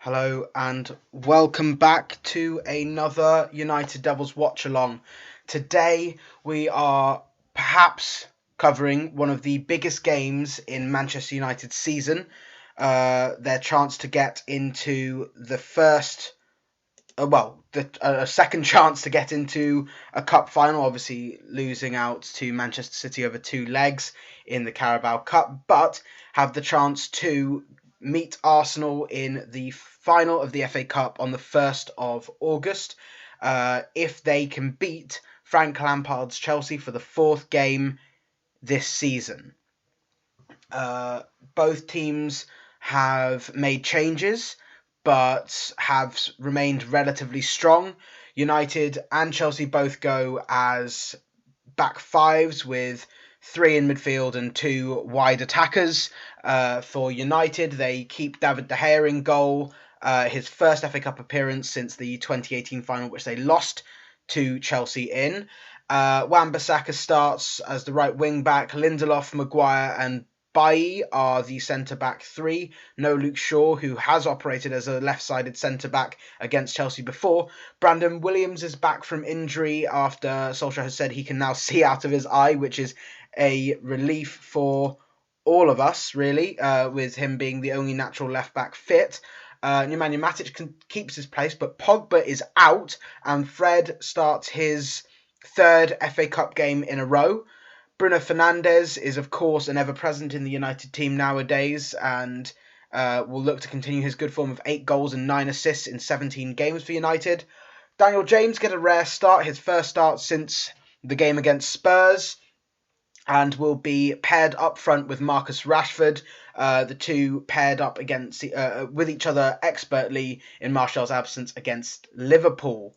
Hello and welcome back to another United Devils watch along. Today we are perhaps covering one of the biggest games in Manchester United's season. Their chance to get into the first, a second chance to get into a cup final. Obviously, losing out to Manchester City over two legs in the Carabao Cup, but have the chance to meet Arsenal in the final of the FA Cup on the 1st of August. If they can beat Frank Lampard's Chelsea for the fourth game this season. Both teams have made changes but have remained relatively strong. United and Chelsea both go as back fives with three in midfield and two wide attackers. For United, they keep David De Gea in goal, his first FA Cup appearance since the 2018 final, which they lost to Chelsea in. Wan-Bissaka starts as the right wing back. Lindelof, Maguire, and Bailly are the centre-back three. No Luke Shaw, who has operated as a left-sided centre-back against Chelsea before. Brandon Williams is back from injury after Solskjaer has said he can now see out of his eye, which is a relief for all of us, really, with him being the only natural left-back fit. Nemanja Matic keeps his place, but Pogba is out, and Fred starts his third FA Cup game in a row. Bruno Fernandes is, of course, an ever-present in the United team nowadays and will look to continue his good form of 8 goals and 9 assists in 17 games for United. Daniel James get a rare start, his first start since the game against Spurs, and will be paired up front with Marcus Rashford. The two paired up against with each other expertly in Martial's absence against Liverpool.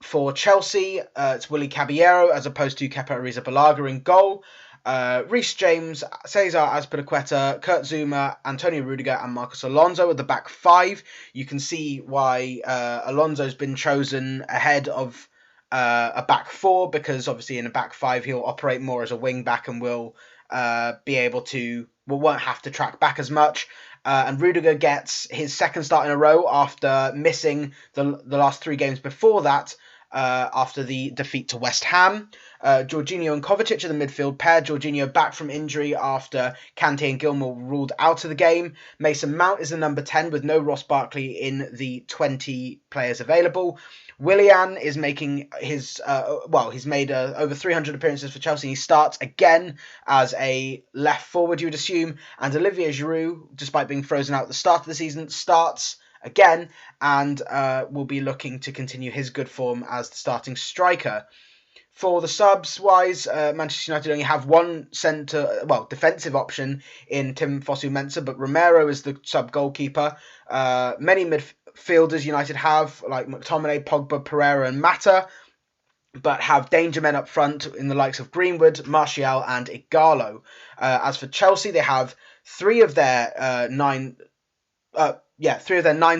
For Chelsea, it's Willy Caballero as opposed to Kepa Arrizabalaga in goal. Reece James, Cesar Azpilicueta, Kurt Zouma, Antonio Rudiger, and Marcos Alonso at the back five. You can see why Alonso's been chosen ahead of a back four, because obviously in a back five he'll operate more as a wing back and will won't have to track back as much. And Rudiger gets his second start in a row after missing the last 3 games before that, after the defeat to West Ham. Jorginho and Kovacic are the midfield pair. Jorginho back from injury after Kante and Gilmour ruled out of the game. Mason Mount is the number 10 with no Ross Barkley in the 20 players available. Willian is making his, he's made over 300 appearances for Chelsea. He starts again as a left forward, you would assume. And Olivier Giroud, despite being frozen out at the start of the season, starts again and will be looking to continue his good form as the starting striker. For the subs wise, Manchester United only have one defensive option in Tim Fosu-Mensah, but Romero is the sub goalkeeper. Many midfielders United have, like McTominay, Pogba, Pereira, and Mata, but have danger men up front in the likes of Greenwood, Martial, and Ighalo. As for Chelsea, they have three of their 9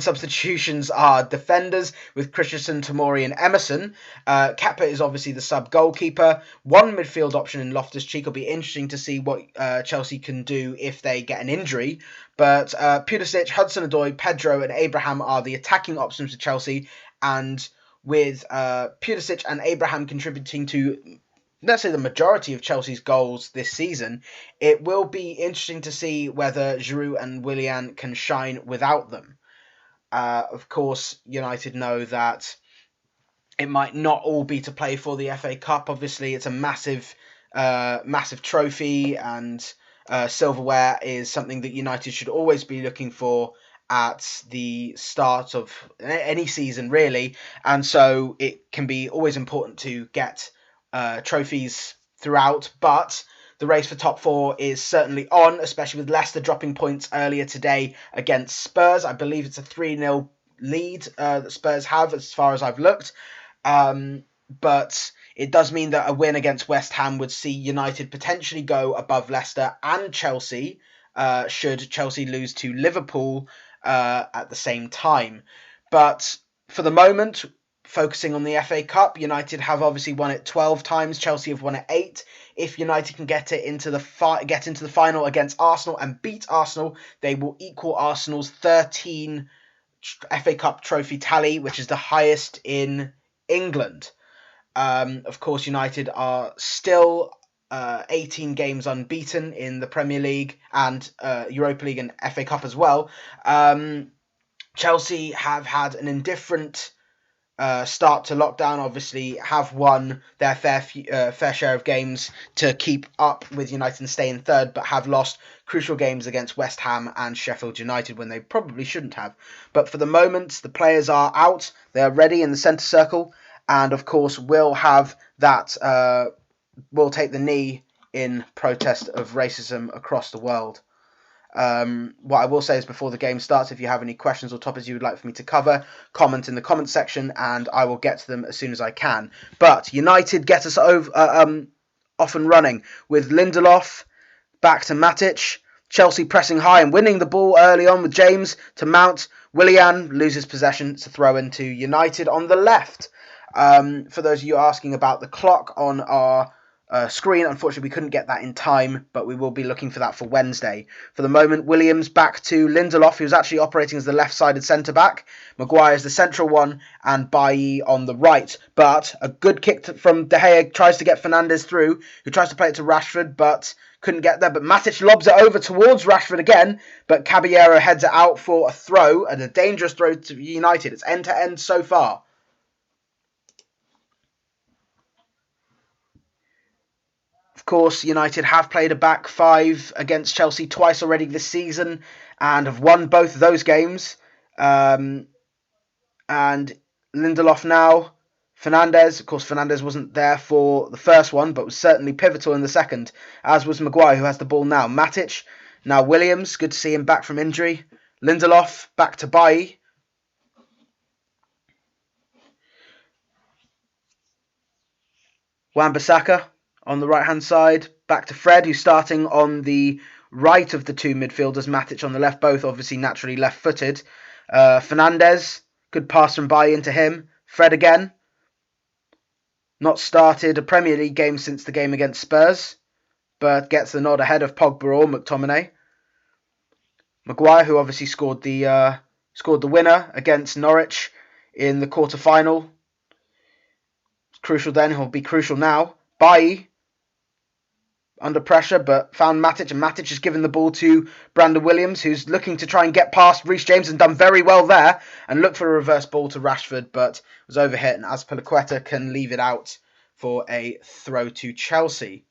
substitutions are defenders, with Christensen, Tomori, and Emerson. Kepa is obviously the sub-goalkeeper. One midfield option in Loftus-Cheek. Will be interesting to see what Chelsea can do if they get an injury. But Pulisic, Hudson-Odoi, Pedro, and Abraham are the attacking options for Chelsea. And with Pulisic and Abraham contributing to, let's say, the majority of Chelsea's goals this season, it will be interesting to see whether Giroud and Willian can shine without them. Of course, United know that it might not all be to play for the FA Cup. Obviously, it's a massive trophy, and silverware is something that United should always be looking for at the start of any season, really. And so it can be always important to get trophies throughout, but the race for top 4 is certainly on, especially with Leicester dropping points earlier today against Spurs. I believe it's a 3-0 lead that Spurs have, as far as I've looked. But it does mean that a win against West Ham would see United potentially go above Leicester and Chelsea, should Chelsea lose to Liverpool at the same time. But for the moment, focusing on the FA Cup, United have obviously won it 12 times. Chelsea have won it 8. If United can get into the final against Arsenal and beat Arsenal, they will equal Arsenal's 13 FA Cup trophy tally, which is the highest in England. Of course, United are still 18 games unbeaten in the Premier League and Europa League and FA Cup as well. Chelsea have had an indifferent start to lockdown. Obviously, have won their fair share of games to keep up with United and stay in third, but have lost crucial games against West Ham and Sheffield United when they probably shouldn't have. But for the moment, the players are out. They are ready in the centre circle, and of course, will have that. Will take the knee in protest of racism across the world. What I will say is before the game starts, if you have any questions or topics you would like for me to cover, comment in the comment section and I will get to them as soon as I can. But United get us off and running with Lindelof back to Matic. Chelsea pressing high and winning the ball early on with James to Mount. Willian loses possession. It's a throw into United on the left. For those of you asking about the clock on our screen, unfortunately we couldn't get that in time, but we will be looking for that for Wednesday. For the moment, Williams back to Lindelof, who's actually operating as the left-sided centre-back. Maguire is the central one, and Bailly on the right. But a good kick from De Gea tries to get Fernandes through, who tries to play it to Rashford, but couldn't get there. But Matic lobs it over towards Rashford again, but Caballero heads it out for a throw, and a dangerous throw to United. It's end-to-end so far. Of course, United have played a back five against Chelsea twice already this season and have won both of those games. And Lindelof now, Fernandes. Of course, Fernandes wasn't there for the first one, but was certainly pivotal in the second, as was Maguire, who has the ball now. Matic, now Williams. Good to see him back from injury. Lindelof, back to Bailly. Wan-Bissaka on the right-hand side, back to Fred, who's starting on the right of the two midfielders, Matic on the left, both obviously naturally left-footed. Fernandes, good pass from Bailly into him. Fred again. Not started a Premier League game since the game against Spurs, but gets the nod ahead of Pogba or McTominay. Maguire, who obviously scored the winner against Norwich in the quarter-final. Crucial then, he'll be crucial now. Bailly under pressure, but found Matic, and Matic has given the ball to Brandon Williams, who's looking to try and get past Reece James and done very well there, and look for a reverse ball to Rashford, but was overhit, and Azpilicueta can leave it out for a throw to Chelsea.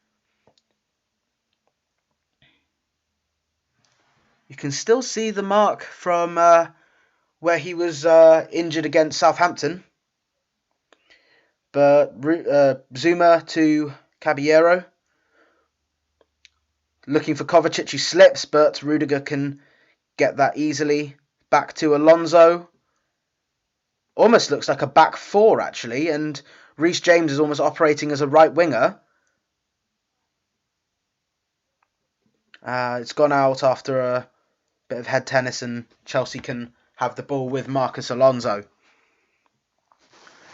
You can still see the mark from where he was injured against Southampton, but Zuma to Caballero. Looking for Kovacic, who slips, but Rudiger can get that easily. Back to Alonso. Almost looks like a back four, actually, and Reece James is almost operating as a right winger. It's gone out after a bit of head tennis, and Chelsea can have the ball with Marcus Alonso.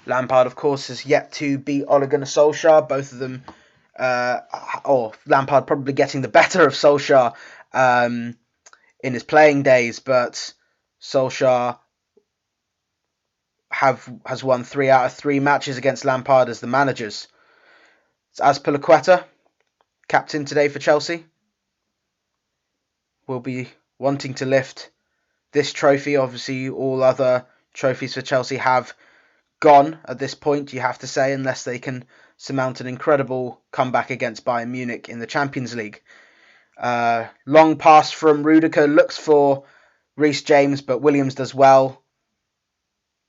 Lampard, of course, has yet to beat Ole Gunnar Solskjaer. Both of them... Lampard probably getting the better of Solskjaer in his playing days, but Solskjaer has won 3 out of 3 matches against Lampard as the managers. It's Azpilicueta, captain today for Chelsea, will be wanting to lift this trophy. Obviously, all other trophies for Chelsea have gone at this point, you have to say, unless they can surmount an incredible comeback against Bayern Munich in the Champions League. Long pass from Rudiger, looks for Reece James, but Williams does well.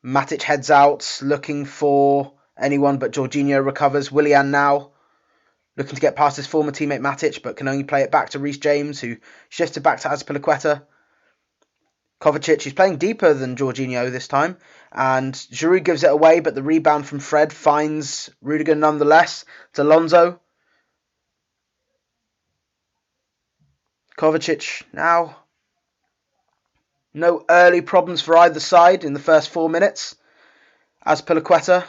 Matic heads out, looking for anyone, but Jorginho recovers. Willian now, looking to get past his former teammate Matic, but can only play it back to Reece James, who shifts it back to Azpilicueta. Kovacic is playing deeper than Jorginho this time, and Giroud gives it away, but the rebound from Fred finds Rudiger nonetheless. It's Alonso. Kovacic now. No early problems for either side in the first 4 minutes. Azpilicueta,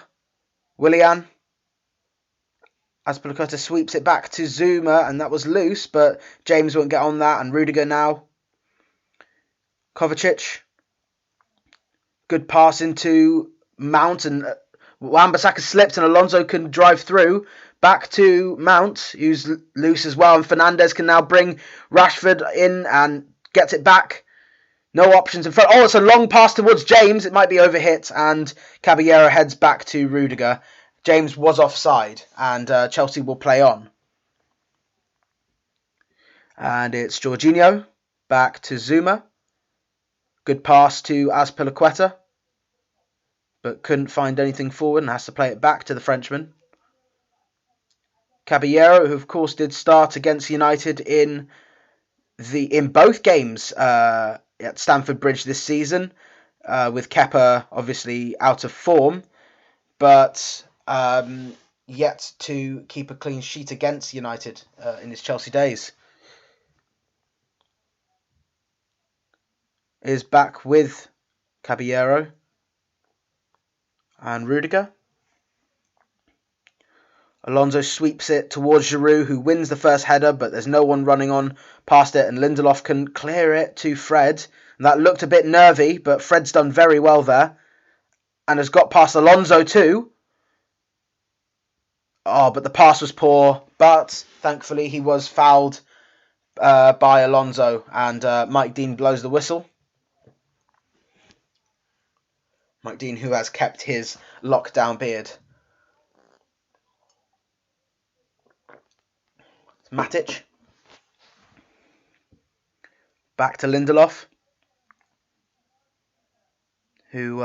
Willian. Azpilicueta sweeps it back to Zuma, and that was loose, but James won't get on that, and Rudiger now. Kovacic. Good pass into Mount, and Wan-Bissaka slipped, and Alonso can drive through. Back to Mount, who's loose as well, and Fernandes can now bring Rashford in and gets it back. No options in front. Oh, it's a long pass towards James. It might be overhit, and Caballero heads back to Rudiger. James was offside, and Chelsea will play on. And it's Jorginho back to Zuma. Good pass to Azpilicueta, but couldn't find anything forward and has to play it back to the Frenchman. Caballero, who of course did start against United in both games at Stamford Bridge this season, with Kepa obviously out of form, but yet to keep a clean sheet against United in his Chelsea days. Is back with Caballero and Rudiger. Alonso sweeps it towards Giroud, who wins the first header, but there's no one running on past it, and Lindelof can clear it to Fred. And that looked a bit nervy, but Fred's done very well there, and has got past Alonso too. Oh, but the pass was poor, but thankfully he was fouled by Alonso, and Mike Dean blows the whistle. Mike Dean, who has kept his lockdown beard. Matic. Back to Lindelof, who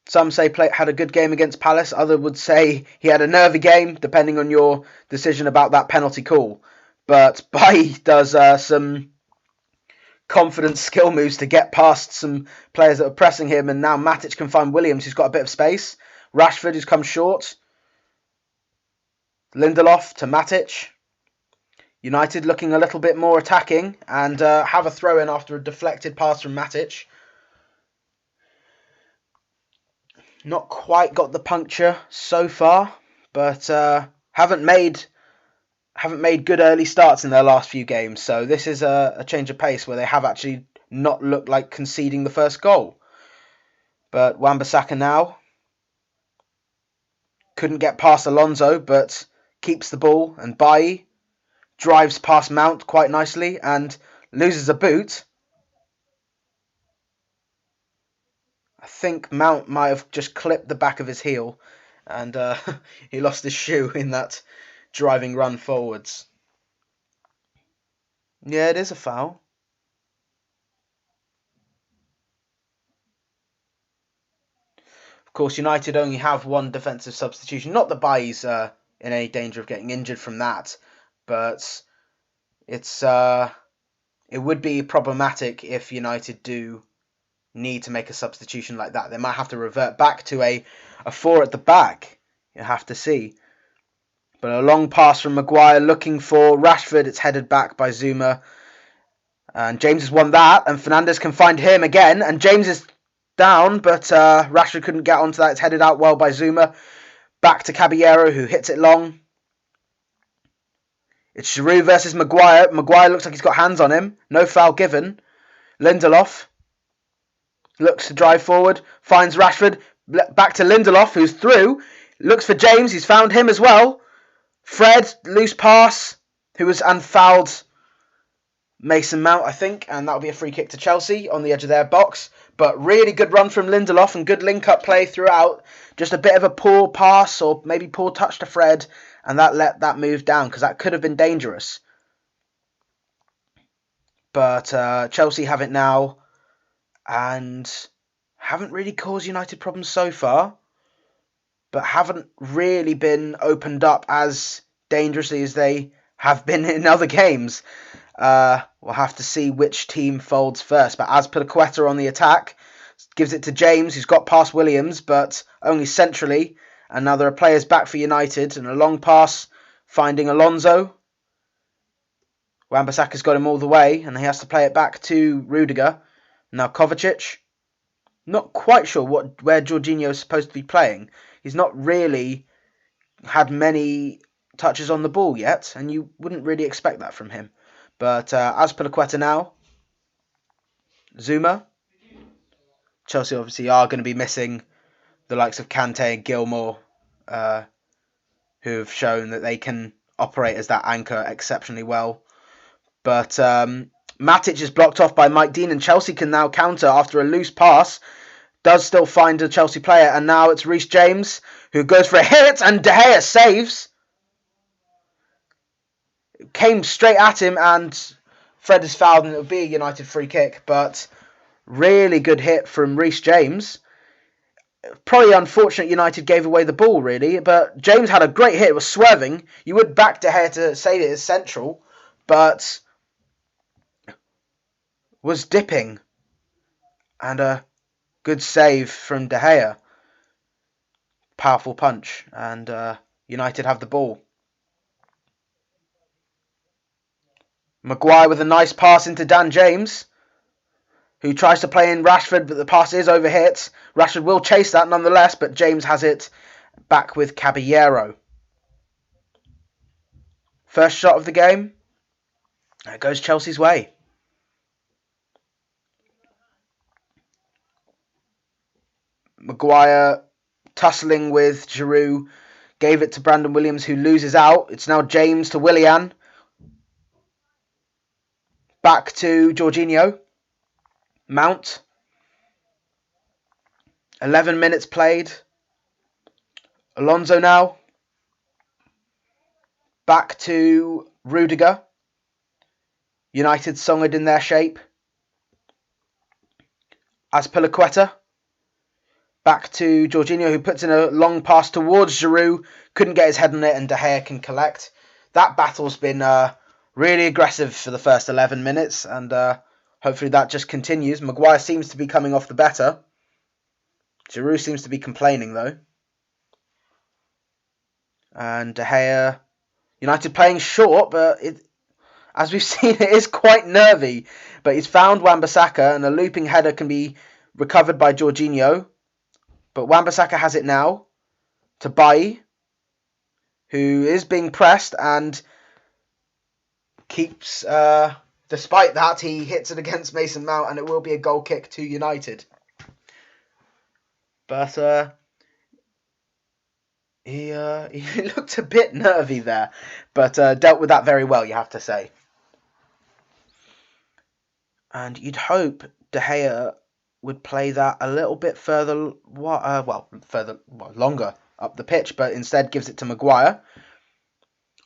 some say had a good game against Palace. Others would say he had a nervy game, depending on your decision about that penalty call. But Bailly does some confident skill moves to get past some players that are pressing him, and now Matic can find Williams, who's got a bit of space. Rashford, who's come short. Lindelof to Matic. United looking a little bit more attacking, and have a throw-in after a deflected pass from Matic. Not quite got the puncture so far, but haven't made good early starts in their last few games. So this is a change of pace where they have actually not looked like conceding the first goal. But Wan-Bissaka now couldn't get past Alonso, but keeps the ball, and Bailly drives past Mount quite nicely and loses a boot. I think Mount might have just clipped the back of his heel, and he lost his shoe in that driving run forwards. Yeah, it is a foul. Of course, United only have one defensive substitution. Not that Bailly's in any danger of getting injured from that, but it would be problematic if United do need to make a substitution like that. They might have to revert back to a 4 at the back. You have to see. But a long pass from Maguire looking for Rashford. It's headed back by Zuma. And James has won that. And Fernandes can find him again. And James is down, but Rashford couldn't get onto that. It's headed out well by Zuma. Back to Caballero, who hits it long. It's Giroud versus Maguire. Maguire looks like he's got hands on him. No foul given. Lindelof looks to drive forward. Finds Rashford. Back to Lindelof, who's through. Looks for James. He's found him as well. Fred, loose pass, who was unfouled Mason Mount, I think, and that'll be a free kick to Chelsea on the edge of their box. But really good run from Lindelof and good link-up play throughout. Just a bit of a poor pass or maybe poor touch to Fred, and that let that move down because that could have been dangerous. But Chelsea have it now and haven't really caused United problems so far, but haven't really been opened up as dangerously as they have been in other games. We'll have to see which team folds first. But Azpilicueta on the attack gives it to James, who's got past Williams, but only centrally. And now there are players back for United, and a long pass finding Alonso. Wan-Bissaka's got him all the way, and he has to play it back to Rudiger. Now Kovacic. Not quite sure where Jorginho is supposed to be playing. He's not really had many touches on the ball yet, and you wouldn't really expect that from him. But Azpilicueta now, Zuma. Chelsea obviously are going to be missing the likes of Kante and Gilmour, who have shown that they can operate as that anchor exceptionally well. But Matic is blocked off by Mike Dean, and Chelsea can now counter after a loose pass. Does still find a Chelsea player, and now it's Reece James who goes for a hit, and De Gea saves. Came straight at him, and Fred is fouled, and it'll be a United free kick. But really good hit from Reece James. Probably unfortunate United gave away the ball, really, but James had a great hit. It was swerving. You would back De Gea to say it is central, but was dipping. And a good save from De Gea. Powerful punch, and United have the ball. Maguire with a nice pass into Dan James, who tries to play in Rashford, but the pass is overhit. Rashford will chase that nonetheless, but James has it back with Caballero. First shot of the game. It goes Chelsea's way. Maguire tussling with Giroud. Gave it to Brandon Williams, who loses out. It's now James to Willian. Back to Jorginho. Mount. 11 minutes played. Alonso now. Back to Rudiger. United solid in their shape. Azpilicueta. Back to Jorginho, who puts in a long pass towards Giroud. Couldn't get his head on it, and De Gea can collect. That battle's been really aggressive for the first 11 minutes, and hopefully that just continues. Maguire seems to be coming off the better. Giroud seems to be complaining, though. And De Gea, United playing short, but as we've seen, it is quite nervy. But he's found Wan-Bissaka, and a looping header can be recovered by Jorginho. But Wan-Bissaka has it now to Bailly, who is being pressed and keeps... despite that, he hits it against Mason Mount, and it will be a goal kick to United. But he looked a bit nervy there, but dealt with that very well, you have to say. And you'd hope De Gea would play that a little bit longer up the pitch, but instead gives it to Maguire.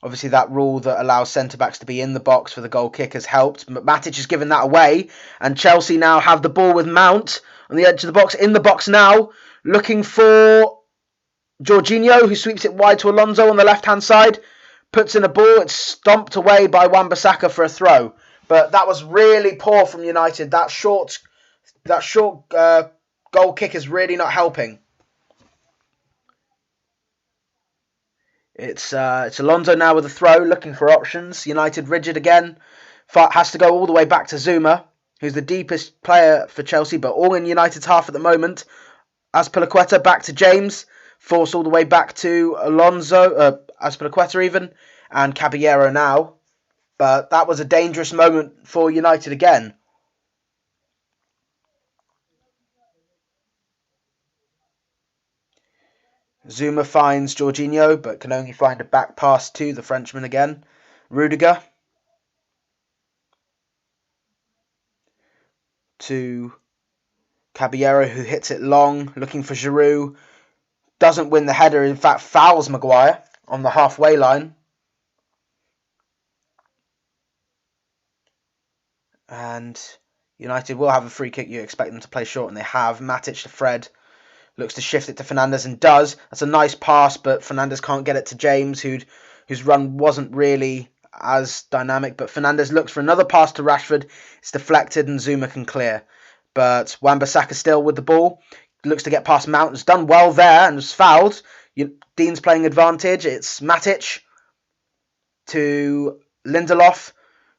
Obviously, that rule that allows centre-backs to be in the box for the goal kick has helped. But Matic has given that away, and Chelsea now have the ball with Mount on the edge of the box. In the box now, looking for Jorginho, who sweeps it wide to Alonso on the left-hand side. Puts in a ball. It's stomped away by Wan-Bissaka for a throw. But that was really poor from United. That short goal kick is really not helping. It's Alonso now with a throw, looking for options. United rigid again. Has to go all the way back to Zuma, who's the deepest player for Chelsea, but all in United's half at the moment. Azpilicueta back to James. Force all the way back to Alonso, Azpilicueta even, and Caballero now. But that was a dangerous moment for United again. Zuma finds Jorginho, but can only find a back pass to the Frenchman again. Rudiger to Caballero, who hits it long, looking for Giroud. Doesn't win the header, in fact fouls Maguire on the halfway line. And United will have a free kick. You expect them to play short, and they have. Matic to Fred. Looks to shift it to Fernandes and does. That's a nice pass, but Fernandes can't get it to James, whose run wasn't really as dynamic. But Fernandes looks for another pass to Rashford. It's deflected and Zuma can clear. But Wan-Bissaka still with the ball. Looks to get past Mount. Has done well there and was fouled. Dean's playing advantage. It's Matic to Lindelof,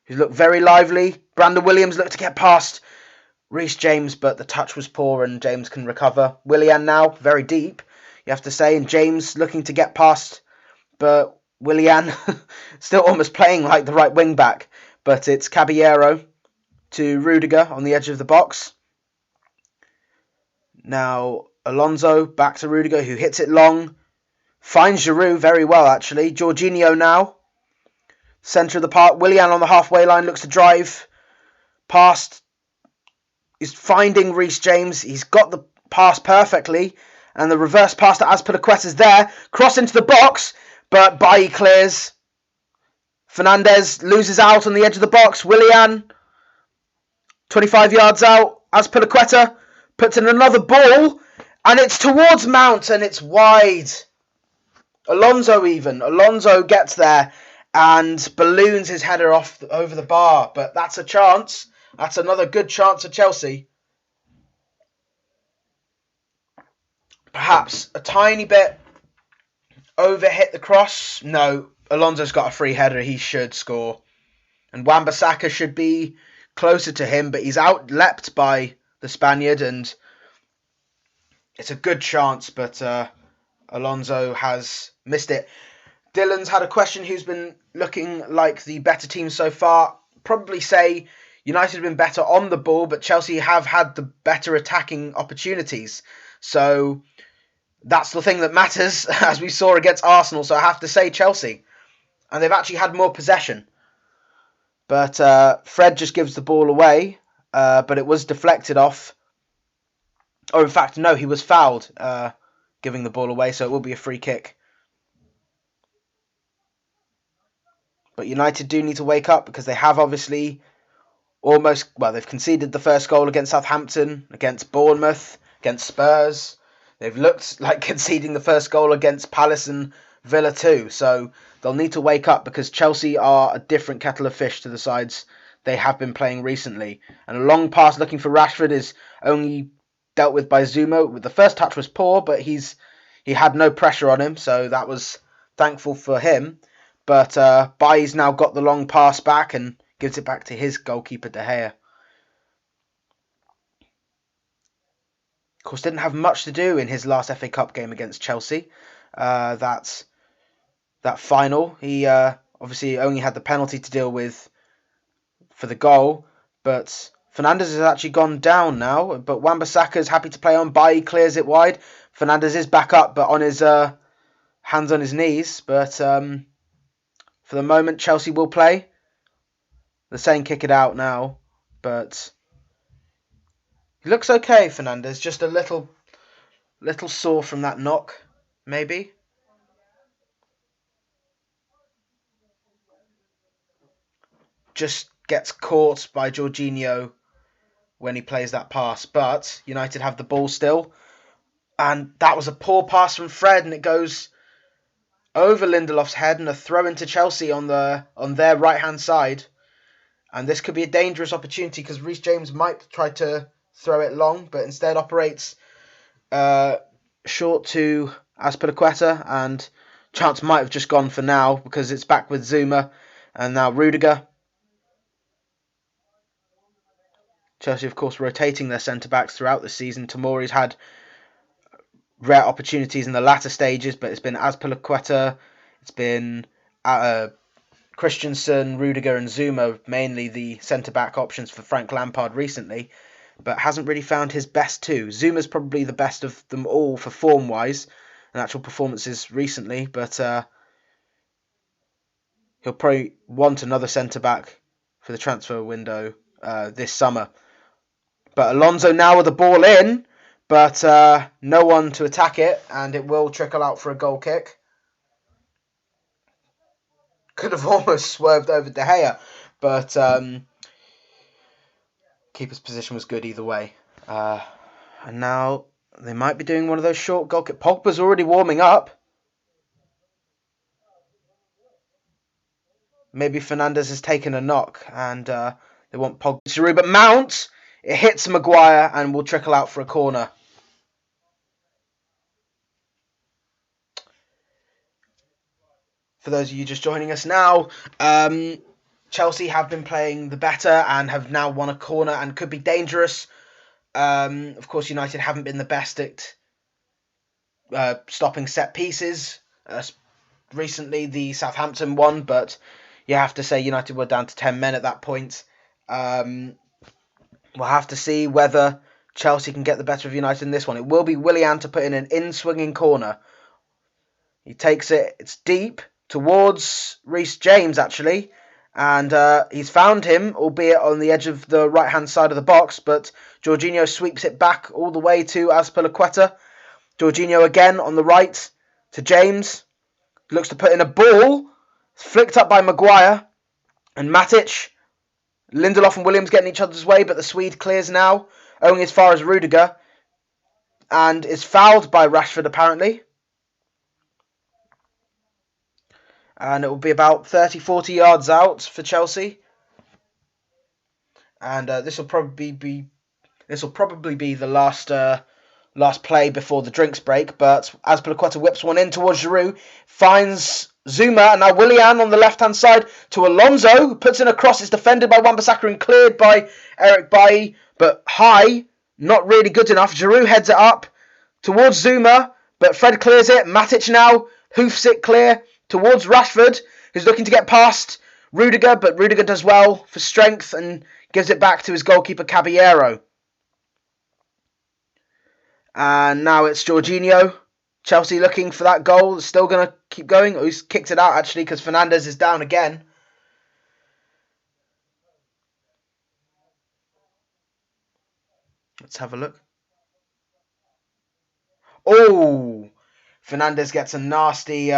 who's looked very lively. Brandon Williams looked to get past Reece James, but the touch was poor and James can recover. Willian now, very deep, you have to say, and James looking to get past, but Willian still almost playing like the right wing back. But it's Caballero to Rudiger on the edge of the box. Now Alonso back to Rudiger, who hits it long. Finds Giroud very well, actually. Jorginho now. Centre of the park. Willian on the halfway line looks to drive past. He's finding Reece James. He's got the pass perfectly. And the reverse pass to Azpilicueta's there. Cross into the box. But Bailly clears. Fernandez loses out on the edge of the box. Willian, 25 yards out. Azpilicueta puts in another ball. And it's towards Mount and it's wide. Alonso gets there and balloons his header off over the bar. But that's a chance. That's another good chance for Chelsea. Perhaps a tiny bit overhit the cross. No, Alonso's got a free header. He should score. And Wan-Bissaka should be closer to him, but he's out-leapt by the Spaniard. And it's a good chance, but Alonso has missed it. Dylan's had a question who's been looking like the better team so far. Probably say United have been better on the ball, but Chelsea have had the better attacking opportunities. So that's the thing that matters, as we saw against Arsenal. So I have to say Chelsea. And they've actually had more possession. But Fred just gives the ball away, but it was deflected off. Or in fact, no, he was fouled giving the ball away, so it will be a free kick. But United do need to wake up because they have obviously they've conceded the first goal against Southampton, against Bournemouth, against Spurs. They've looked like conceding the first goal against Palace and Villa too. So they'll need to wake up because Chelsea are a different kettle of fish to the sides they have been playing recently. And a long pass looking for Rashford is only dealt with by Zuma. The first touch was poor, but he had no pressure on him, so that was thankful for him. But Bailly's now got the long pass back and gives it back to his goalkeeper, De Gea. Of course, didn't have much to do in his last FA Cup game against Chelsea. That final, he obviously only had the penalty to deal with for the goal, but Fernandez has actually gone down now, but Wan-Bissaka is happy to play on. Bailly clears it wide. Fernandez is back up, but on his hands on his knees. But for the moment, Chelsea will play. They're saying kick it out now, but he looks okay, Fernandez. Just a little sore from that knock, maybe. Just gets caught by Jorginho when he plays that pass. But United have the ball still. And that was a poor pass from Fred, and it goes over Lindelof's head and a throw into Chelsea on their right-hand side. And this could be a dangerous opportunity because Reece James might try to throw it long, but instead operates short to Azpilicueta, and chance might have just gone for now because it's back with Zuma and now Rudiger. Chelsea, of course, rotating their centre-backs throughout the season. Tomori's had rare opportunities in the latter stages, but it's been Azpilicueta, it's been Christensen, Rudiger and Zuma, mainly the centre-back options for Frank Lampard recently, but hasn't really found his best two. Zuma's probably the best of them all for form-wise and actual performances recently, but he'll probably want another centre-back for the transfer window this summer. But Alonso now with the ball in, but no one to attack it, and it will trickle out for a goal kick. Could have almost swerved over De Gea, but keeper's position was good either way. And now they might be doing one of those short goal kicks. Pogba's already warming up. Maybe Fernandez has taken a knock, and they want Pogba. Giroud, but Mount, it hits Maguire and will trickle out for a corner. For those of you just joining us now, Chelsea have been playing the better and have now won a corner and could be dangerous Of course, United haven't been the best at stopping set pieces. Recently, the Southampton one, but you have to say United were down to 10 men at that point. We'll have to see whether Chelsea can get the better of United in this one. It will be Willian to put in an in-swinging corner. He takes it. It's deep towards Reece James, actually. And he's found him, albeit on the edge of the right-hand side of the box. But Jorginho sweeps it back all the way to Azpilicueta. Jorginho again on the right to James. Looks to put in a ball. Flicked up by Maguire. And Matic. Lindelof and Williams getting each other's way, but the Swede clears now. Only as far as Rudiger. And is fouled by Rashford, apparently. And it will be about 30-40 yards out for Chelsea. And this will probably be the last play before the drinks break. But Azpilicueta whips one in towards Giroud, finds Zuma, and now Willian on the left-hand side to Alonso, who puts in a cross. It's defended by Wan-Bissaka and cleared by Eric Bailly, but high, not really good enough. Giroud heads it up towards Zuma, but Fred clears it. Matic now hoofs it clear towards Rashford, who's looking to get past Rudiger, but Rudiger does well for strength and gives it back to his goalkeeper Caballero. And now it's Jorginho. Chelsea looking for that goal. Still going to keep going. Oh, he's kicked it out, actually, because Fernandes is down again. Let's have a look. Oh! Fernandes gets a nasty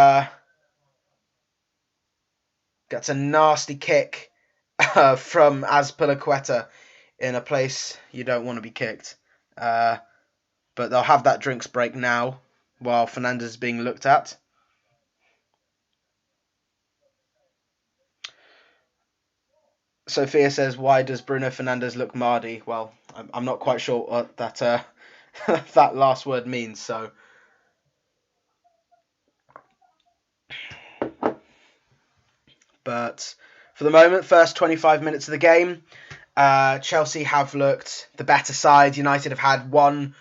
kick from Azpilicueta in a place you don't want to be kicked. But they'll have that drinks break now while Fernandes is being looked at. Sophia says, why does Bruno Fernandes look mardy? Well, I'm not quite sure what that that last word means, so... But for the moment, first 25 minutes of the game, Chelsea have looked the better side. United have had one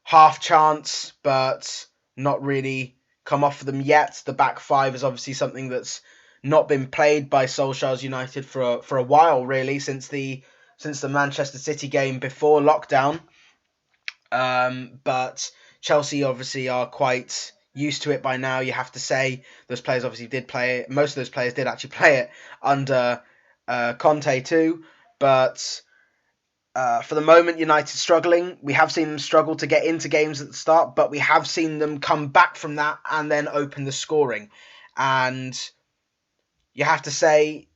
half chance, but not really come off of them yet. The back five is obviously something that's not been played by Solskjaer's United for a while, really, since the Manchester City game before lockdown. But Chelsea obviously are quite used to it by now, you have to say. Those players obviously did play it. Most of those players did actually play it under Conte too. But for the moment, United struggling. We have seen them struggle to get into games at the start, but we have seen them come back from that and then open the scoring. And you have to say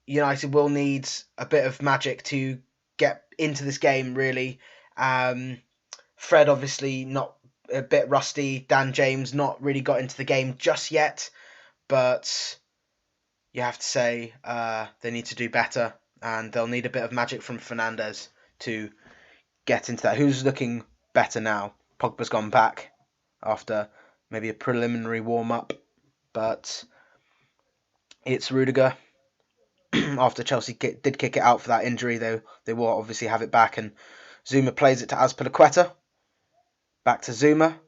United will need a bit of magic to get into this game, really. Fred obviously not a bit rusty. Dan James not really got into the game just yet, but you have to say they need to do better, and they'll need a bit of magic from Fernandes to get into that. Who's looking better now? Pogba's gone back after maybe a preliminary warm-up, but it's Rudiger. After Chelsea did kick it out for that injury, they will obviously have it back, and Zuma plays it to Azpilicueta. Back to Zuma.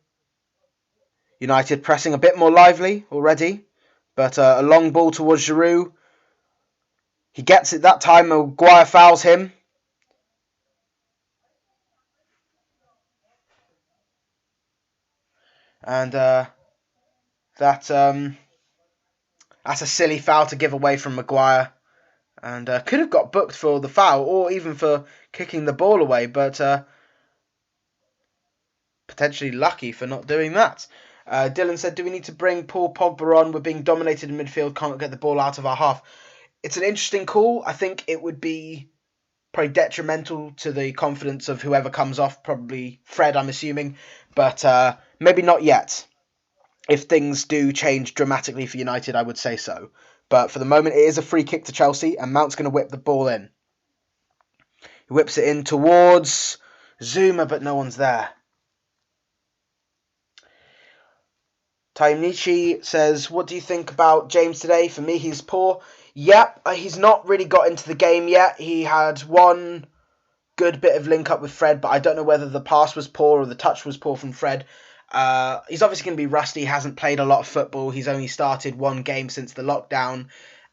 United pressing a bit more lively already, but a long ball towards Giroud. He gets it that time. Maguire fouls him. And that's a silly foul to give away from Maguire. And could have got booked for the foul or even for kicking the ball away, but potentially lucky for not doing that. Dylan said, do we need to bring Paul Pogba on? We're being dominated in midfield, can't get the ball out of our half. It's an interesting call. I think it would be probably detrimental to the confidence of whoever comes off, probably Fred, I'm assuming, but maybe not yet. If things do change dramatically for United, I would say so. But for the moment, it is a free kick to Chelsea, and Mount's going to whip the ball in. He whips it in towards Zuma, but no one's there. Taimichi says, what do you think about James today? For me, he's poor. Yep, he's not really got into the game yet. He had one good bit of link up with Fred, but I don't know whether the pass was poor or the touch was poor from Fred. He's obviously going to be rusty. He hasn't played a lot of football. He's only started one game since the lockdown.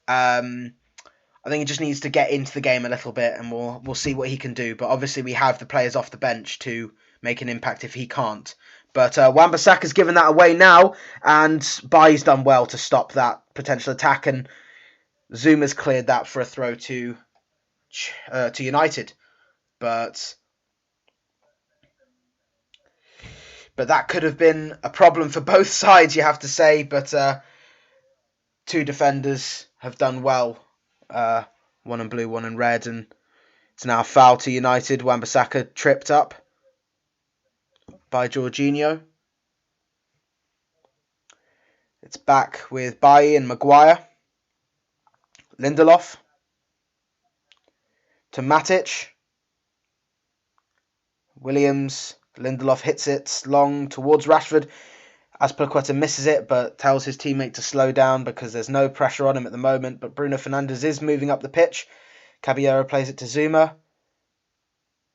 I think he just needs to get into the game a little bit, and we'll see what he can do. But obviously, we have the players off the bench to make an impact if he can't. But Wan-Bissaka's given that away now, and Bailly's done well to stop that potential attack, and Zuma's cleared that for a throw to United. But that could have been a problem for both sides, you have to say. But two defenders have done well. One in blue, one in red, and it's now a foul to United. Wan-Bissaka tripped up by Jorginho. It's back with Bailly and Maguire. Lindelof to Matic. Williams. Lindelof hits it long towards Rashford. Azpilicueta misses it, but tells his teammate to slow down because there's no pressure on him at the moment. But Bruno Fernandes is moving up the pitch. Caballero plays it to Zuma.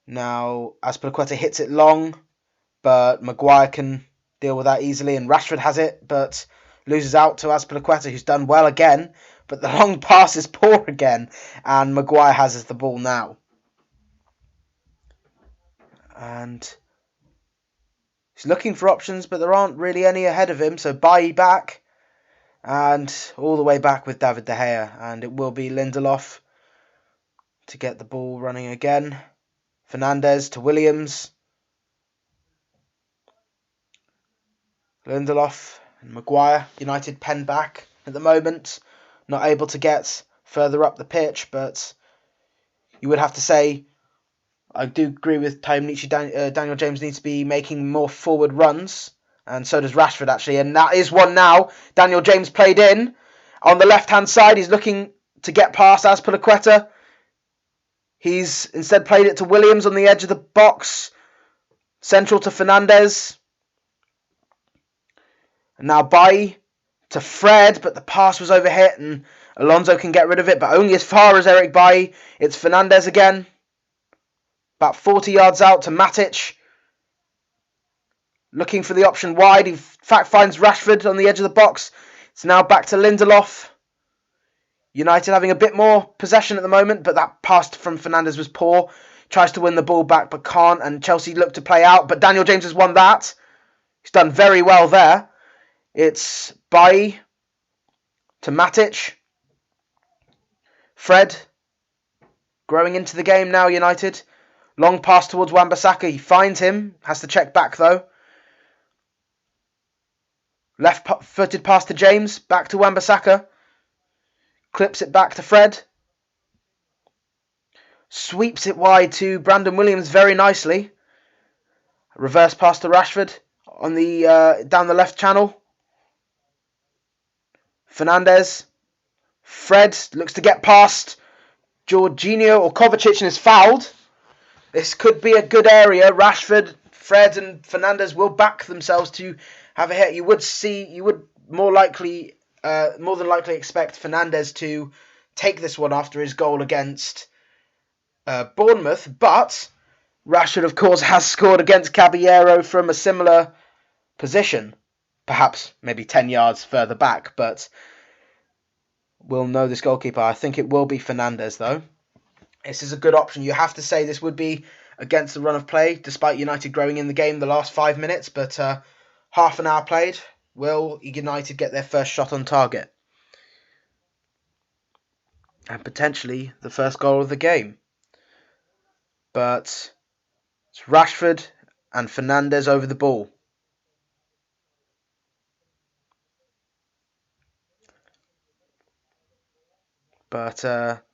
Now Azpilicueta hits it long, but Maguire can deal with that easily. And Rashford has it, but loses out to Azpilicueta, who's done well again. But the long pass is poor again, and Maguire has the ball now. And he's looking for options, but there aren't really any ahead of him. So Bailly back, and all the way back with David De Gea. And it will be Lindelof to get the ball running again. Fernandes to Williams. Lindelof and Maguire. United pen back at the moment. Not able to get further up the pitch, but you would have to say, I do agree with Tayum Daniel James needs to be making more forward runs, and so does Rashford actually, and that is one now. Daniel James played in on the left-hand side. He's looking to get past Azpilicueta. He's instead played it to Williams on the edge of the box, central to Fernandes. And now Bailly to Fred, but the pass was overhit, and Alonso can get rid of it, but only as far as Eric Bailly. It's Fernandes again. About 40 yards out to Matic. Looking for the option wide. He in fact finds Rashford on the edge of the box. It's now back to Lindelof. United having a bit more possession at the moment, but that pass from Fernandes was poor. Tries to win the ball back, but can't. And Chelsea look to play out, but Daniel James has won that. He's done very well there. It's Bailly to Matic. Fred growing into the game now, United. Long pass towards Wan-Bissaka. He finds him. Has to check back though. Left-footed pass to James. Back to Wan-Bissaka. Clips it back to Fred. Sweeps it wide to Brandon Williams very nicely. Reverse pass to Rashford on the down the left channel. Fernandes. Fred looks to get past Jorginho or Kovacic and is fouled. This could be a good area. Rashford, Fred and Fernandes will back themselves to have a hit. You would more than likely expect Fernandes to take this one after his goal against Bournemouth. But Rashford, of course, has scored against Caballero from a similar position. Perhaps maybe 10 yards further back. But we'll know this goalkeeper. I think it will be Fernandes, though. This is a good option. You have to say this would be against the run of play, despite United growing in the game the last 5 minutes. But half an hour played. Will United get their first shot on target? And potentially the first goal of the game. But it's Rashford and Fernandes over the ball. But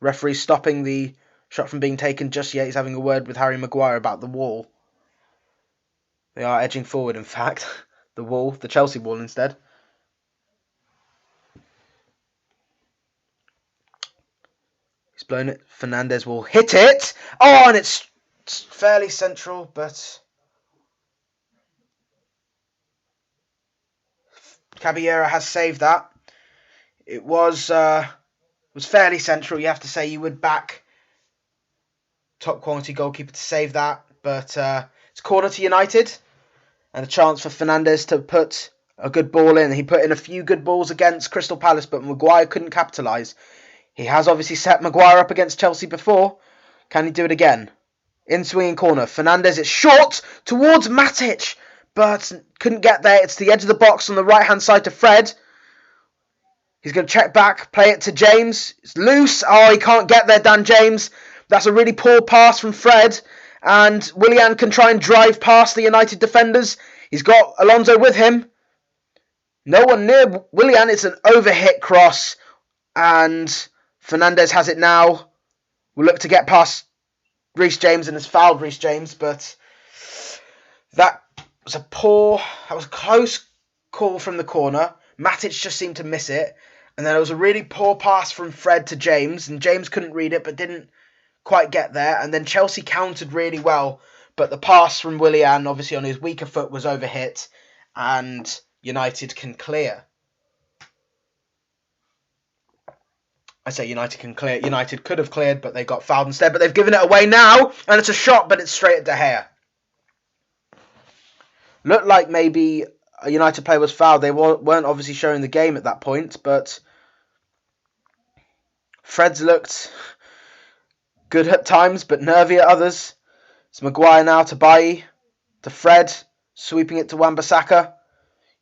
referee stopping the shot from being taken just yet. He's having a word with Harry Maguire about the wall. They are edging forward, in fact. The wall, the Chelsea wall instead. He's blown it. Fernandes will hit it. Oh, and it's fairly central, but Caballero has saved that. It was fairly central. You have to say you would back top quality goalkeeper to save that. But it's corner to United. And a chance for Fernandes to put a good ball in. He put in a few good balls against Crystal Palace, but Maguire couldn't capitalise. He has obviously set Maguire up against Chelsea before. Can he do it again? In swinging corner. Fernandes, it's short towards Matic, but couldn't get there. It's the edge of the box on the right-hand side to Fred. He's going to check back, play it to James. It's loose. Oh, he can't get there, Dan James. That's a really poor pass from Fred. And Willian can try and drive past the United defenders. He's got Alonso with him. No one near Willian. It's an overhit cross. And Fernandes has it now. We'll look to get past Reece James and has fouled Reece James. But that was a close call from the corner. Matic just seemed to miss it. And then it was a really poor pass from Fred to James. And James couldn't read it but didn't quite get there, and then Chelsea countered really well, but the pass from Willian, obviously on his weaker foot, was overhit, and United can clear. I say United can clear. United could have cleared, but they got fouled instead, but they've given it away now, and it's a shot, but it's straight at De Gea. Looked like maybe a United player was fouled. They weren't obviously showing the game at that point, but Fred's looked good at times, but nervy at others. It's Maguire now to Bailly, to Fred, sweeping it to Wan-Bissaka.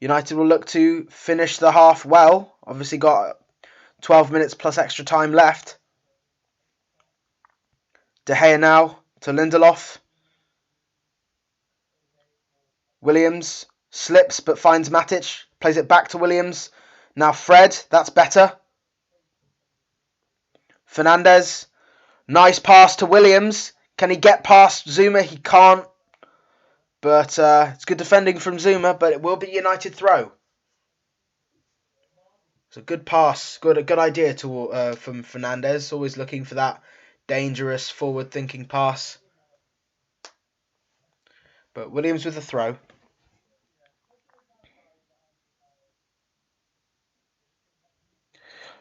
United will look to finish the half well. Obviously got 12 minutes plus extra time left. De Gea now to Lindelof. Williams slips but finds Matic, plays it back to Williams. Now Fred, that's better. Fernandes. Nice pass to Williams. Can he get past Zuma? He can't. But it's good defending from Zuma, but it will be United throw. It's a good pass. A good idea from Fernandes. Always looking for that dangerous, forward-thinking pass. But Williams with the throw.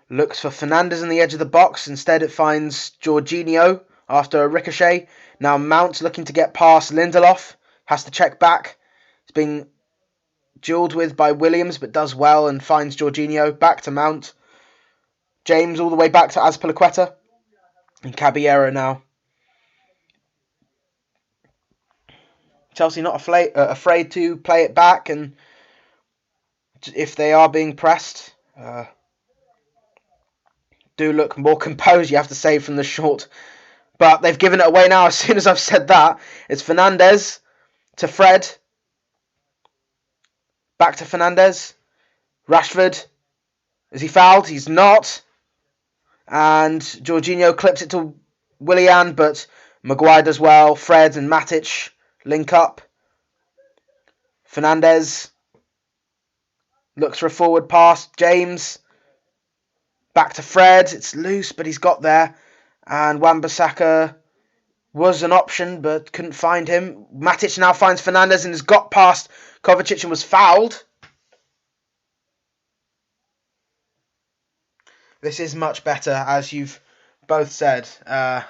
Looks for Fernandes on the edge of the box. Instead, it finds Jorginho after a ricochet. Now Mount looking to get past Lindelof. Has to check back. It's being duelled with by Williams, but does well and finds Jorginho. Back to Mount. James all the way back to Azpilicueta. And Caballero now. Chelsea not afraid to play it back, and if they are being pressed, do look more composed, you have to say, from the short. But they've given it away now. As soon as I've said that, it's Fernandes to Fred. Back to Fernandes. Rashford. Is he fouled? He's not. And Jorginho clips it to Willian, but Maguire does well. Fred and Matic link up. Fernandes looks for a forward pass. James. Back to Fred. It's loose, but he's got there. And Wan-Bissaka was an option, but couldn't find him. Matic now finds Fernandes and has got past Kovacic and was fouled. This is much better, as you've both said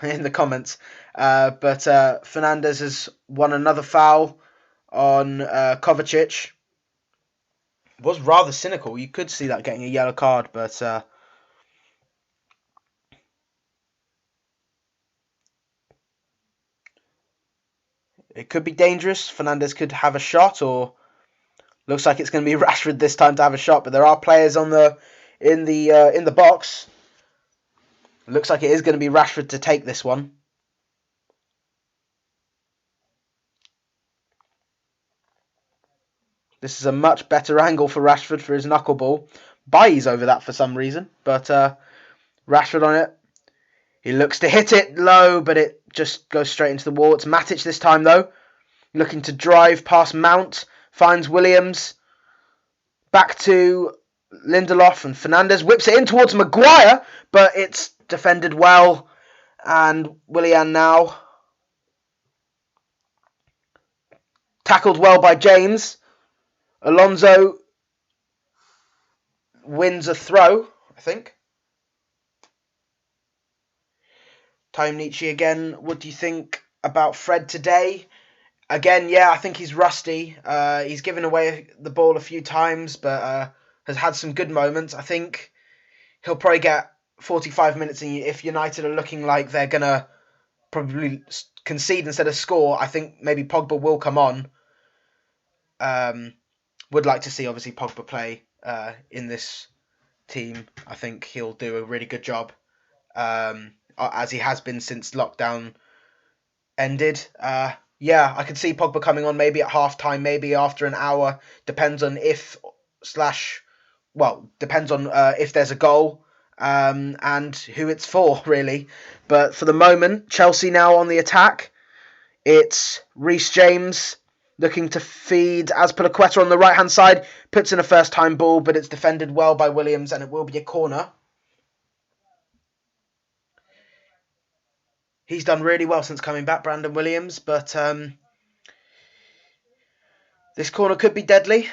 in the comments. But Fernandes has won another foul on Kovacic. It was rather cynical. You could see that getting a yellow card, but it could be dangerous. Fernandes could have a shot, or looks like it's going to be Rashford this time to have a shot. But there are players in the box. It looks like it is going to be Rashford to take this one. This is a much better angle for Rashford for his knuckleball. Bailly's over that for some reason, but Rashford on it. He looks to hit it low, but it just goes straight into the wall. It's Matic this time, though. Looking to drive past Mount. Finds Williams. Back to Lindelof, and Fernandes whips it in towards Maguire, but it's defended well. And Willian now. Tackled well by James. Alonso wins a throw, I think. Time Nietzsche again. What do you think about Fred today? Again, yeah, I think he's rusty. He's given away the ball a few times, but has had some good moments. I think he'll probably get 45 minutes, and if United are looking like they're going to probably concede instead of score, I think maybe Pogba will come on. Would like to see, obviously, Pogba play in this team. I think he'll do a really good job, as he has been since lockdown ended. Yeah, I could see Pogba coming on maybe at half time, maybe after an hour. Depends on depends on if there's a goal and who it's for, really. But for the moment, Chelsea now on the attack. It's Reece James looking to feed Azpilicueta on the right-hand side. Puts in a first-time ball, but it's defended well by Williams, and it will be a corner. He's done really well since coming back, Brandon Williams, but this corner could be deadly.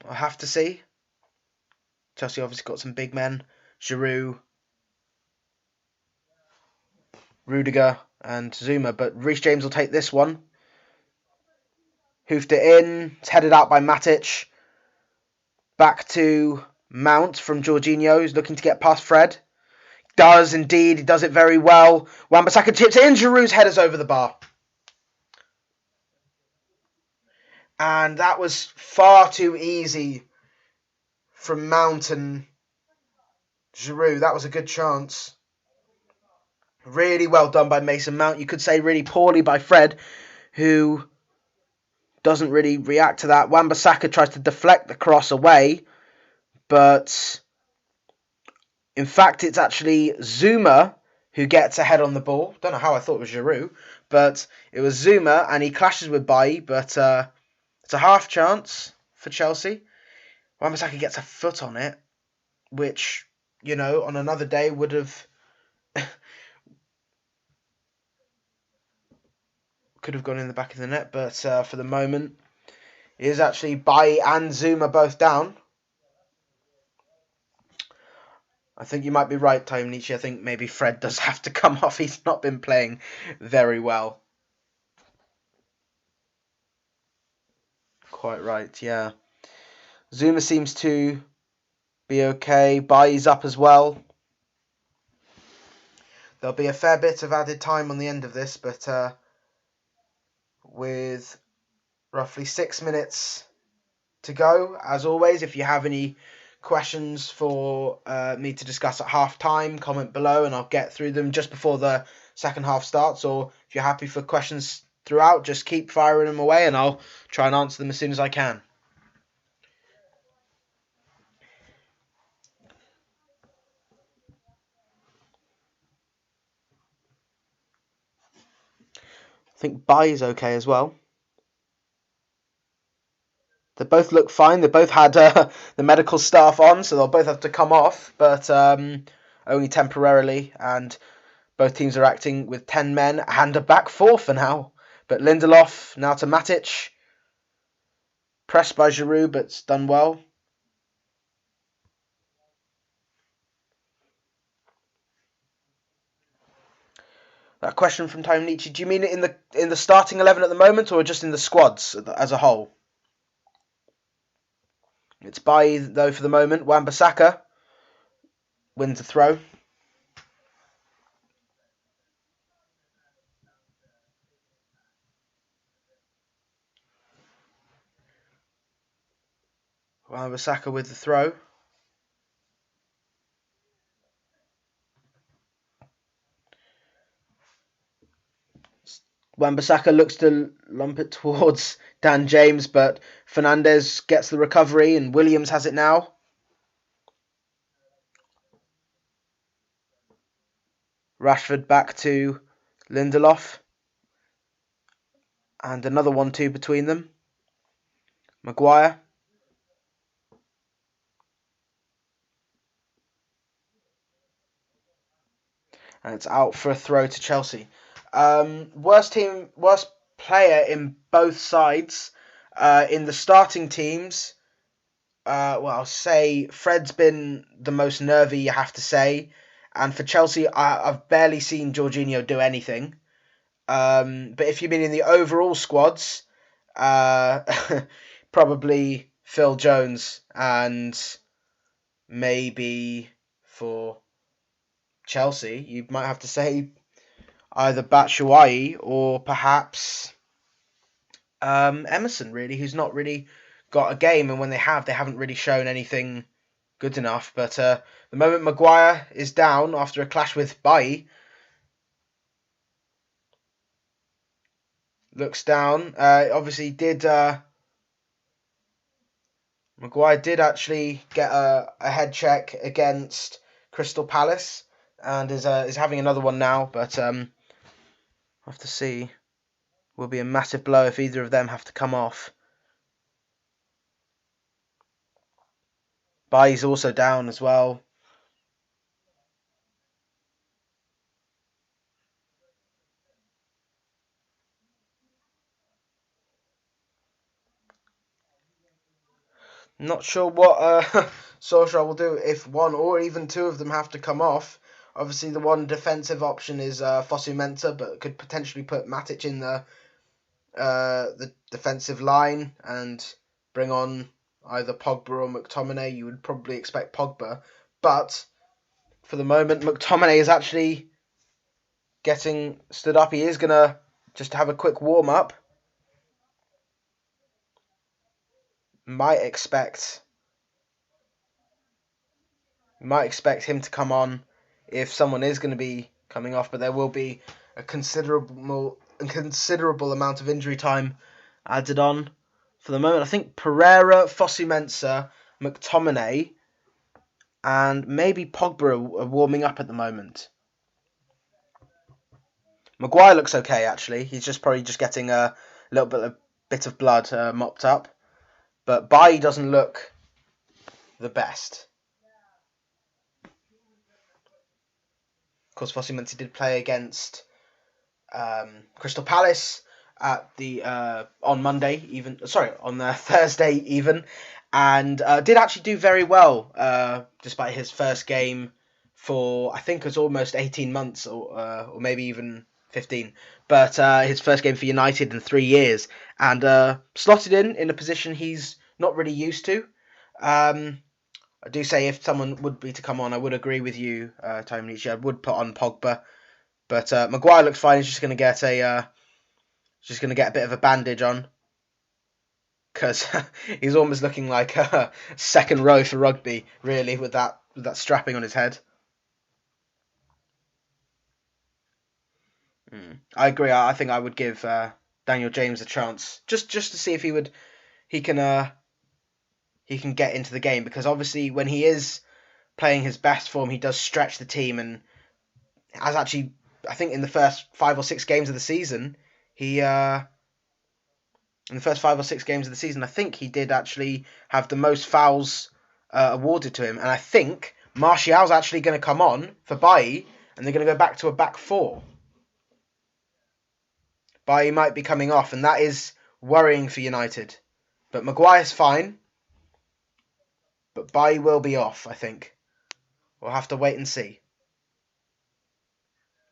I'll have to see. Chelsea obviously got some big men. Giroud, Rudiger and Zuma, but Reece James will take this one. Hoofed it in. It's headed out by Matic. Back to Mount from Jorginho, who's looking to get past Fred. Does indeed. He does it very well. Wan-Bissaka chips in. Giroud's headers over the bar. And that was far too easy from Mount and Giroud. That was a good chance. Really well done by Mason Mount. You could say really poorly by Fred, who doesn't really react to that. Wan-Bissaka tries to deflect the cross away, but in fact it's actually Zuma who gets ahead on the ball. Don't know how I thought it was Giroud, but it was Zuma, and he clashes with Bailly, but it's a half chance for Chelsea. Wan-Bissaka gets a foot on it, which, on another day would have could have gone in the back of the net, but for the moment, it is actually Bailly and Zuma both down. I think you might be right, Time Nietzsche. I think maybe Fred does have to come off. He's not been playing very well. Quite right, yeah. Zuma seems to be okay. Bailly's up as well. There'll be a fair bit of added time on the end of this, but with roughly 6 minutes to go, as always, if you have any questions for me to discuss at half time, comment below and I'll get through them just before the second half starts. Or if you're happy for questions throughout, just keep firing them away and I'll try and answer them as soon as I can. I think Bailly's okay as well. They both look fine. They both had the medical staff on, so they'll both have to come off, but only temporarily. And both teams are acting with 10 men and a back four for now. But Lindelof now to Matic. Pressed by Giroud, but it's done well. That question from Time Nietzsche, do you mean it in the starting 11 at the moment or just in the squads as a whole? It's Bailly, though, for the moment. Wan-Bissaka wins the throw. Wan-Bissaka with the throw. Wan-Bissaka looks to lump it towards Dan James, but Fernandes gets the recovery and Williams has it now. Rashford back to Lindelof. And another 1-2 between them. Maguire. And it's out for a throw to Chelsea. Worst player in both sides. In the starting teams, I'll say Fred's been the most nervy, you have to say. And for Chelsea, I've barely seen Jorginho do anything. But if you mean in the overall squads, probably Phil Jones, and maybe for Chelsea, you might have to say either Batshuayi or perhaps Emerson, really, who's not really got a game, and when they haven't really shown anything good enough. But the moment Maguire is down after a clash with Bailly, looks down. Obviously, Maguire did actually get a head check against Crystal Palace, and is having another one now. But we'll have to see. Will be a massive blow if either of them have to come off. Bailly's also down as well. Not sure what Solskjaer will do if one or even two of them have to come off. Obviously, the one defensive option is Fosu-Mensah, but could potentially put Matic in the defensive line and bring on either Pogba or McTominay. You would probably expect Pogba, but for the moment, McTominay is actually getting stood up. He is gonna just have a quick warm up. Might expect him to come on if someone is going to be coming off, but there will be a considerable amount of injury time added on. For the moment, I think Pereira, Fosu-Mensah, McTominay, and maybe Pogba are warming up at the moment. Maguire looks okay, actually. He's probably just getting a little bit of blood mopped up. But Bailly doesn't look the best. Of course, Fosu-Mensah did play against Crystal Palace at the on Monday, on Thursday even, and did actually do very well despite his first game for I think it was almost 18 months or maybe even 15, but his first game for United in 3 years, and slotted in a position he's not really used to. I do say if someone would be to come on, I would agree with you, Tony Nietzsche. I would put on Pogba, but Maguire looks fine. He's just going to get a bit of a bandage on because he's almost looking like a second row for rugby, really, with that strapping on his head. I agree. I think I would give Daniel James a chance just to see if he can get into the game, because obviously when he is playing his best form, he does stretch the team, and has actually, I think in the first 5 or 6 games of the season, I think he did actually have the most fouls awarded to him, and I think Martial's actually going to come on for Bailly, and they're going to go back to a back four. Bailly might be coming off, and that is worrying for United. But Maguire's fine, but Bailly will be off, I think. We'll have to wait and see.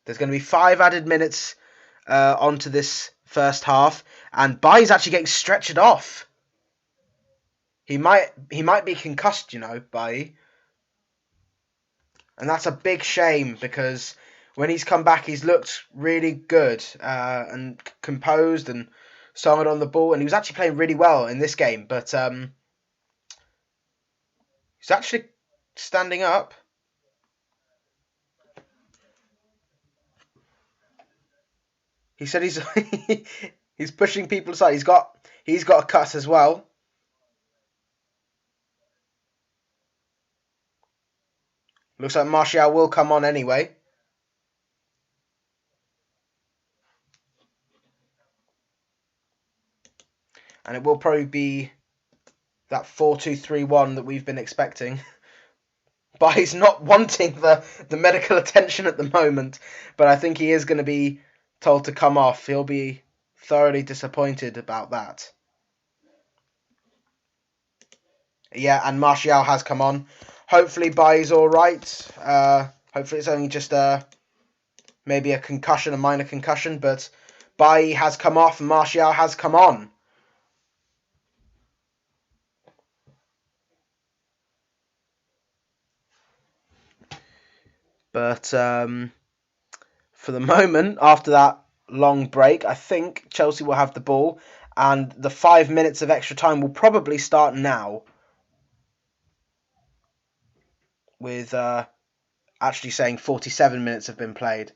There's going to be 5 added minutes onto this first half, and Bailly's actually getting stretchered off. He might be concussed, Bailly. And that's a big shame, because when he's come back, he's looked really good and composed and solid on the ball, and he was actually playing really well in this game. But he's actually standing up. He said he's pushing people aside. He's got a cut as well. Looks like Martial will come on anyway. And it will probably be that 4-2-3-1 that we've been expecting. But he's not wanting the medical attention at the moment. But I think he is going to be told to come off. He'll be thoroughly disappointed about that. Yeah, and Martial has come on. Hopefully Bailly's alright. Hopefully it's only just maybe a concussion, a minor concussion, but Bailly has come off and Martial has come on. But for the moment, after that long break, I think Chelsea will have the ball, and the 5 minutes of extra time will probably start now, with actually saying 47 minutes have been played.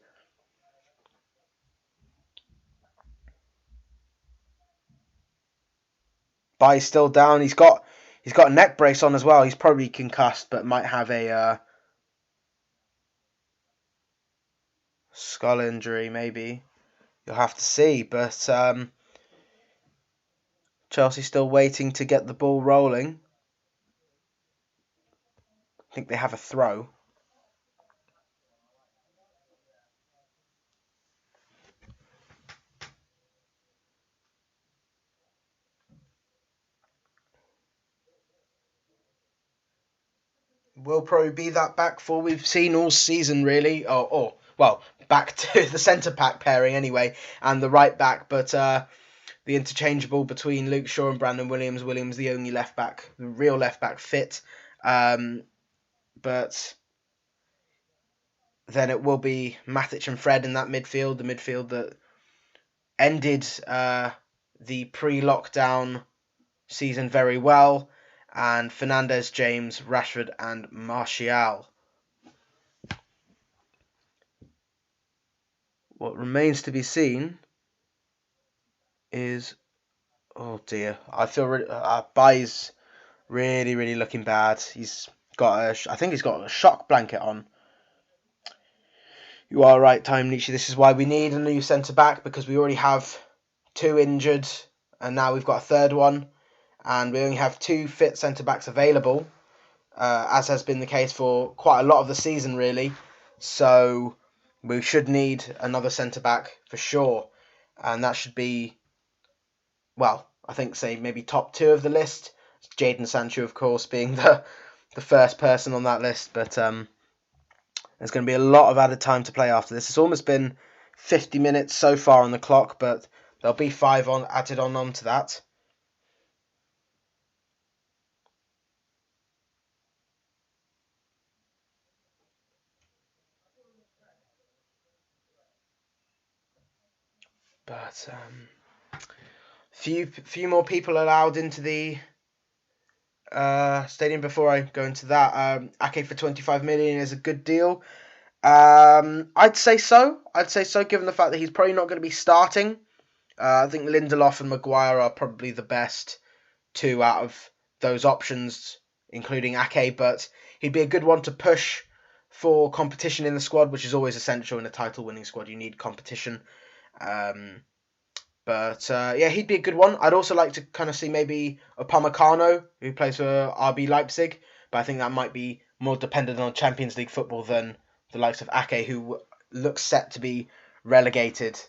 Bailly's still down. He's got a neck brace on as well. He's probably concussed, but might have a skull injury, maybe. You'll have to see. But Chelsea still waiting to get the ball rolling. I think they have a throw. Will probably be that back four we've seen all season, really. Or well, back to the centre back pairing anyway, and the right back. But the interchangeable between Luke Shaw and Brandon Williams. Williams the only left back, the real left back fit. But then it will be Matic and Fred in that midfield, the midfield that ended the pre-lockdown season very well, and Fernandes, James, Rashford and Martial. What remains to be seen is, oh dear, I feel Bailly's really looking bad. He's got I think he's got a shock blanket on. You are right, Time Nietzsche. This is why we need a new centre back, because we already have 2 injured, and now we've got a third one, and we only have 2 fit centre backs available, as has been the case for quite a lot of the season, really. So we should need another centre back for sure, and that should be, well, I think say maybe top 2 of the list. Jadon Sancho, of course, being the first person on that list, but there's going to be a lot of added time to play after this. It's almost been 50 minutes so far on the clock, but there'll be 5 added onto that. But few more people allowed into the stadium before I go into that. Ake for 25 million is a good deal. I'd say so. Given the fact that he's probably not going to be starting. I think Lindelof and Maguire are probably the best 2 out of those options, including Ake, but he'd be a good one to push for competition in the squad, which is always essential in a title-winning squad. You need competition. But yeah, he'd be a good one. I'd also like to kind of see maybe Upamecano, who plays for RB Leipzig, but I think that might be more dependent on Champions League football than the likes of Ake, who looks set to be relegated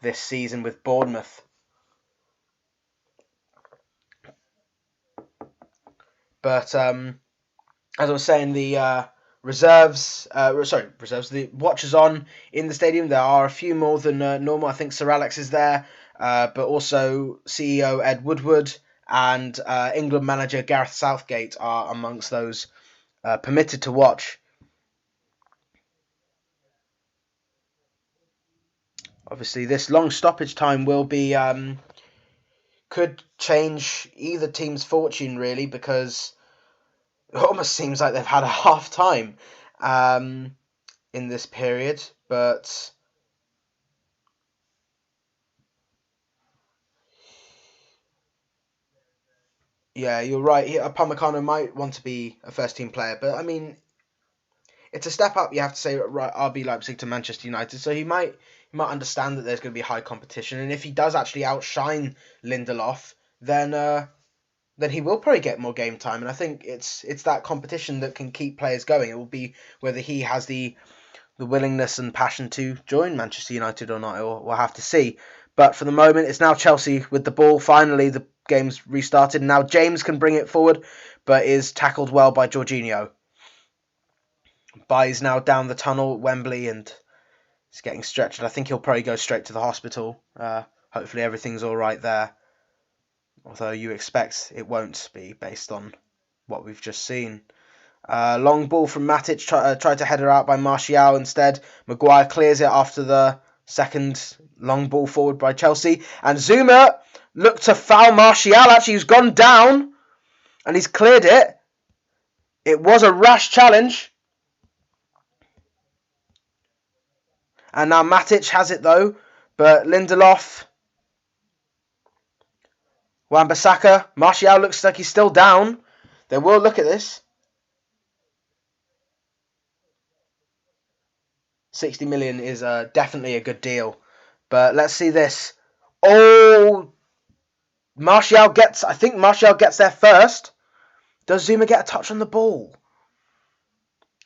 this season with Bournemouth. But as I was saying, the the watchers on in the stadium. There are a few more than normal. I think Sir Alex is there, but also CEO Ed Woodward and England manager Gareth Southgate are amongst those permitted to watch. Obviously, this long stoppage time will be could change either team's fortune, really, because it almost seems like they've had a half time in this period, but yeah, you're right. Upamecano might want to be a first team player, but I mean, it's a step up. You have to say, right, RB Leipzig to Manchester United, so he might understand that there's going to be high competition, and if he does actually outshine Lindelof, then he will probably get more game time. And I think it's that competition that can keep players going. It will be whether he has the willingness and passion to join Manchester United or not. We'll have to see. But for the moment, it's now Chelsea with the ball. Finally, the game's restarted. Now James can bring it forward, but is tackled well by Jorginho. Bai's now down the tunnel at Wembley and he's getting stretched. I think he'll probably go straight to the hospital. Hopefully everything's all right there. Although you expect it won't be based on what we've just seen. Long ball from Matic, tried to header out by Martial instead. Maguire clears it after the second long ball forward by Chelsea. And Zuma looked to foul Martial. Actually, he's gone down and he's cleared it. It was a rash challenge. And now Matic has it though. But Lindelof, Wan-Bissaka, Martial looks like he's still down. They will look at this. 60 million is definitely a good deal. But let's see this. Oh, I think Martial gets there first. Does Zuma get a touch on the ball?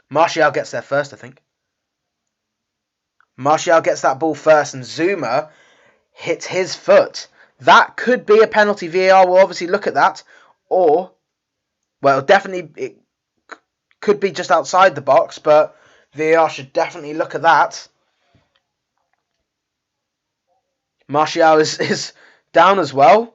Martial gets there first, I think. Martial gets that ball first and Zuma hits his foot. That could be a penalty. VAR will obviously look at that. Or, well, definitely it could be just outside the box, but VAR should definitely look at that. Martial is down as well.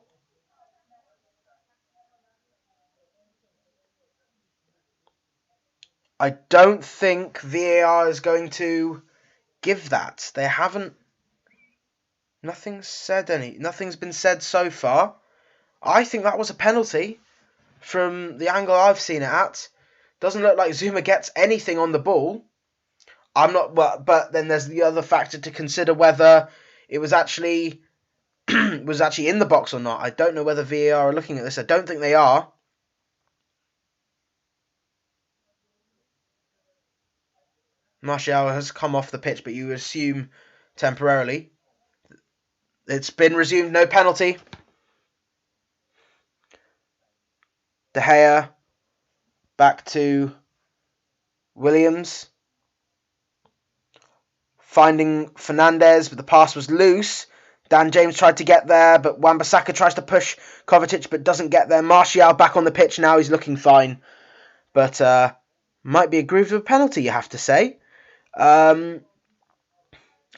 I don't think VAR is going to give that. They haven't. Nothing's been said so far. I think that was a penalty from the angle I've seen it at. Doesn't look like Zuma gets anything on the ball. I'm not, but then there's the other factor to consider whether it was actually in the box or not. I don't know whether VAR are looking at this. I don't think they are. Martial has come off the pitch, but you assume temporarily. It's been resumed, no penalty. De Gea back to Williams. Finding Fernandes, but the pass was loose. Dan James tried to get there, but Wan-Bissaka tries to push Kovacic, but doesn't get there. Martial back on the pitch now. He's looking fine. But might be a groove of a penalty, you have to say.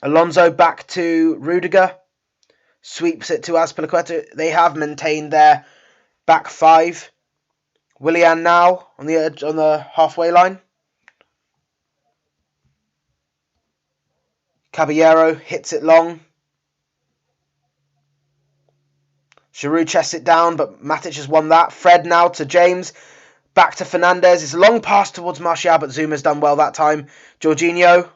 Alonso back to Rudiger. Sweeps it to Azpilicueta. They have maintained their back five. Willian now on the edge, on the halfway line. Caballero hits it long. Giroud chests it down, but Matic has won that. Fred now to James. Back to Fernandes. It's a long pass towards Martial, but Zuma's done well that time. Jorginho.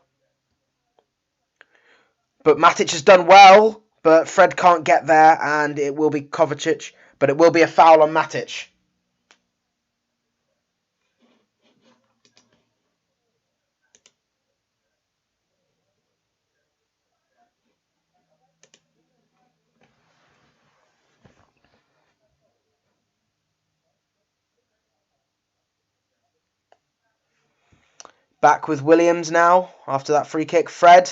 But Matic has done well, but Fred can't get there, and it will be Kovacic. But it will be a foul on Matic. Back with Williams now, after that free kick. Fred.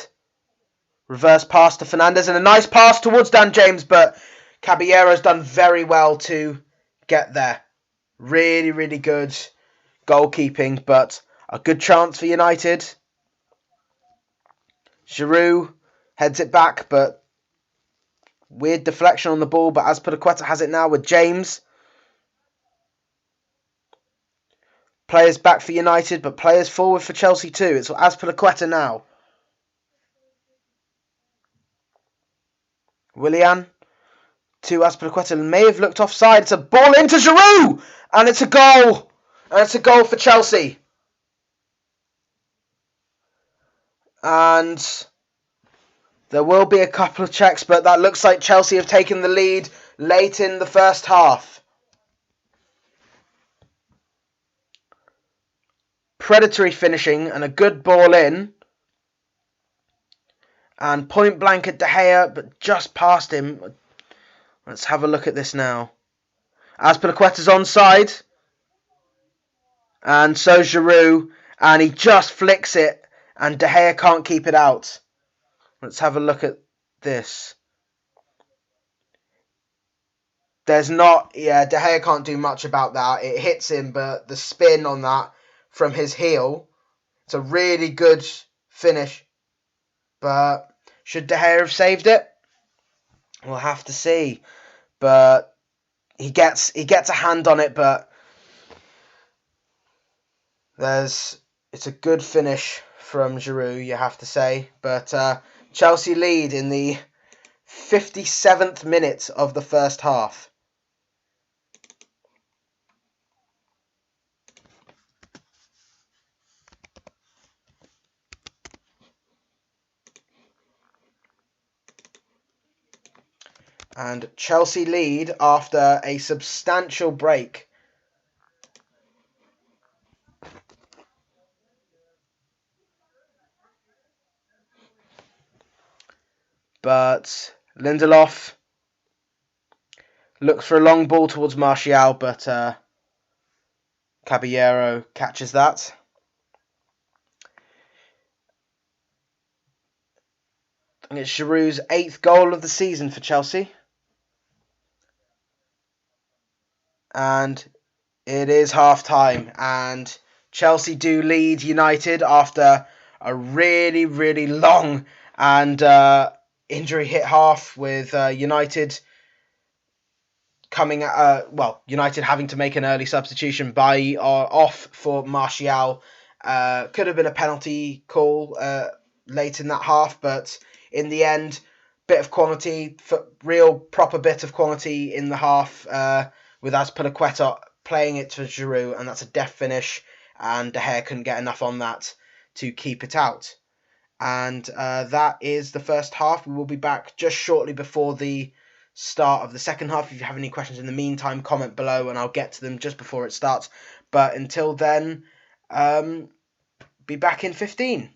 Reverse pass to Fernandes, and a nice pass towards Dan James, but Caballero's done very well to get there. Really, really good goalkeeping, but a good chance for United. Giroud heads it back, but weird deflection on the ball, but Azpilicueta has it now with James. Players back for United, but players forward for Chelsea too. It's Azpilicueta now. Willian to Azpilicueta, may have looked offside. It's a ball into Giroud, and it's a goal. And it's a goal for Chelsea. And there will be a couple of checks, but that looks like Chelsea have taken the lead late in the first half. Predatory finishing and a good ball in. And point blank at De Gea, but just past him. Let's have a look at this now. Azpilicueta's onside. And so Giroud. And he just flicks it. And De Gea can't keep it out. Let's have a look at this. De Gea can't do much about that. It hits him, but the spin on that from his heel. It's a really good finish. But should De Gea have saved it? We'll have to see. But he gets a hand on it, but it's a good finish from Giroud, you have to say. But Chelsea lead in the 57th minute of the first half. And Chelsea lead after a substantial break. But Lindelof looks for a long ball towards Martial, but Caballero catches that. And it's Giroud's 8th goal of the season for Chelsea. And it is half-time, and Chelsea do lead United after a really, really long and injury-hit half, with United United having to make an early substitution off for Martial. Could have been a penalty call late in that half, but in the end, bit of quality, real proper bit of quality in the half, with Azpilicueta playing it to Giroud, and that's a deft finish, and De Gea couldn't get enough on that to keep it out. And that is the first half. We will be back just shortly before the start of the second half. If you have any questions in the meantime, comment below and I'll get to them just before it starts. But until then, be back in 15.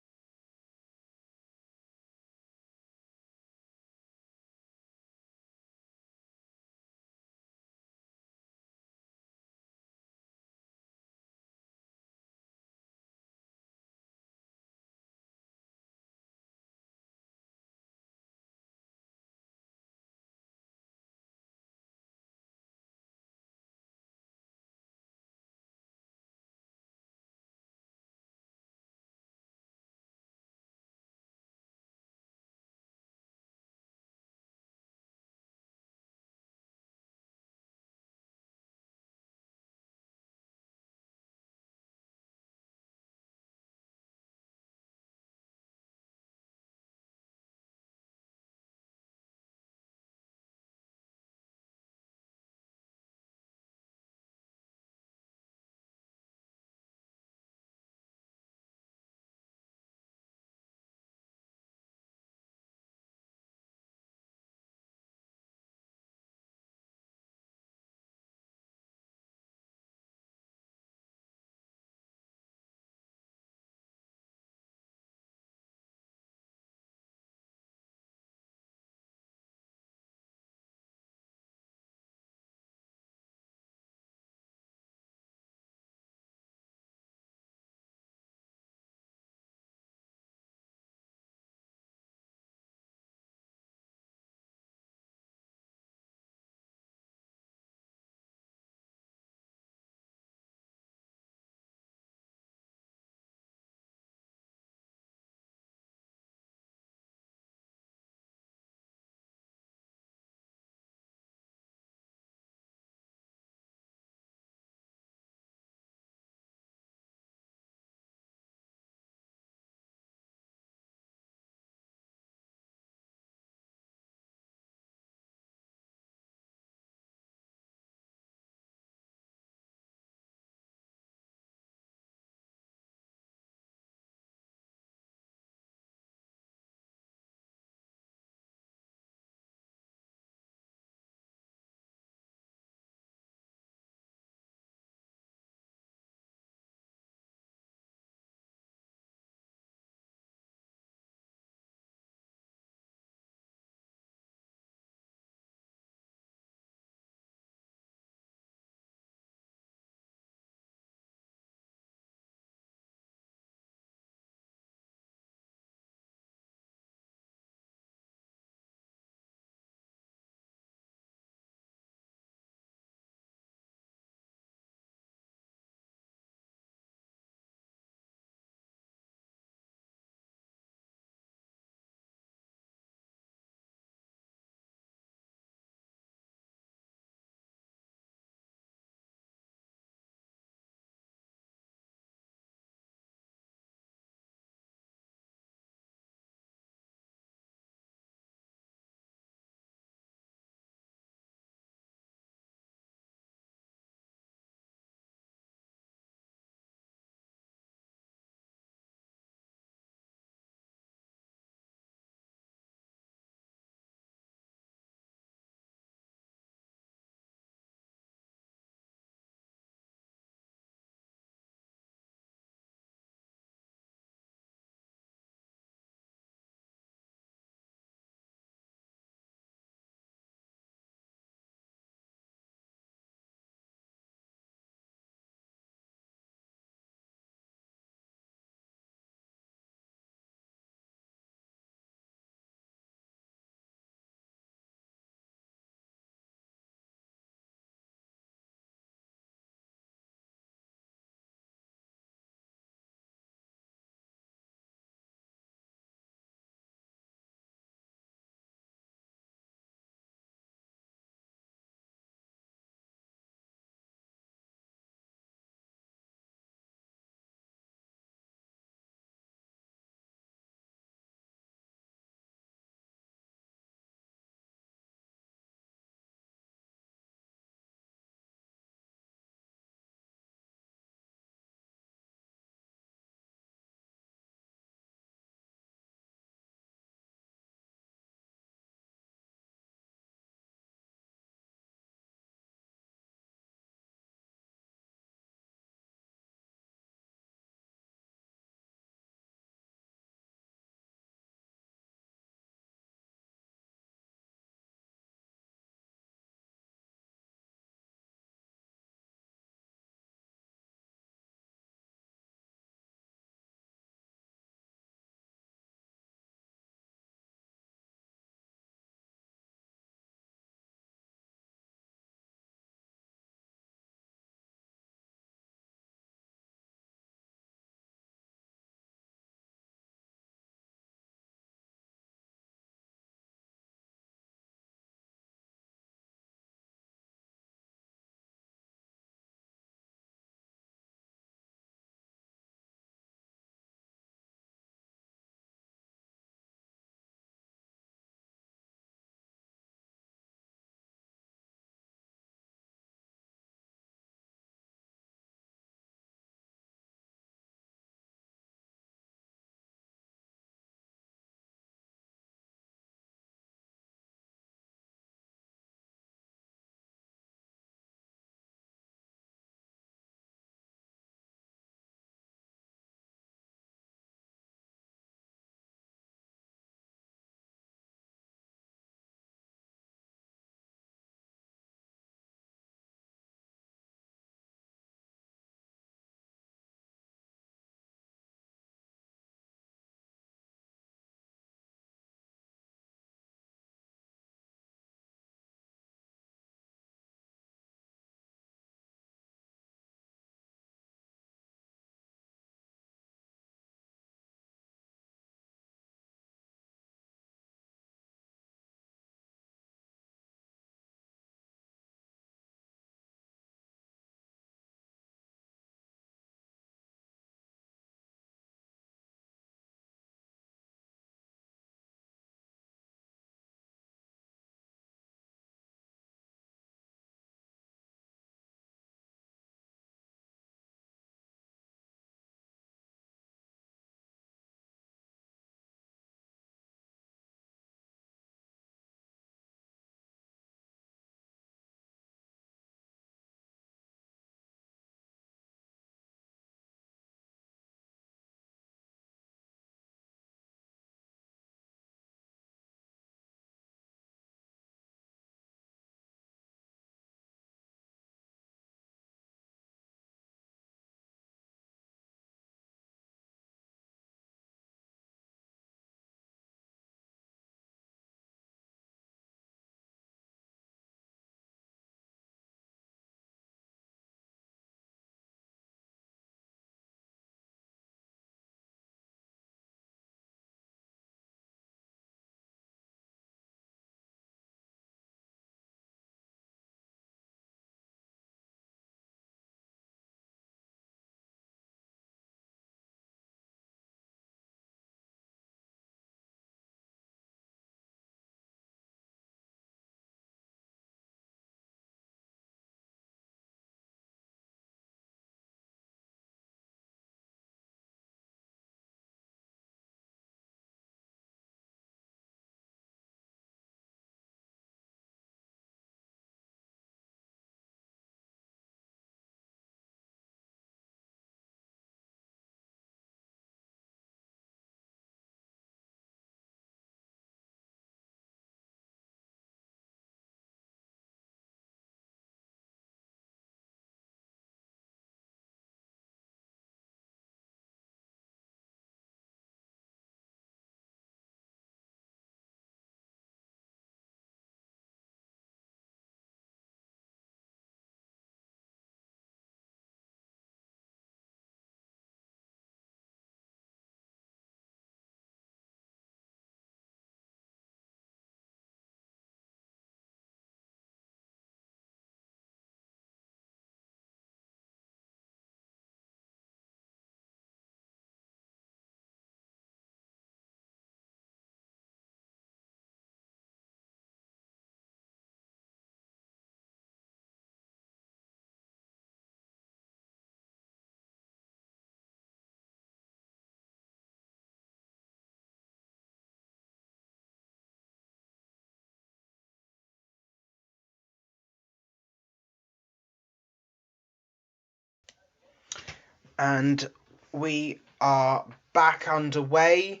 And we are back underway.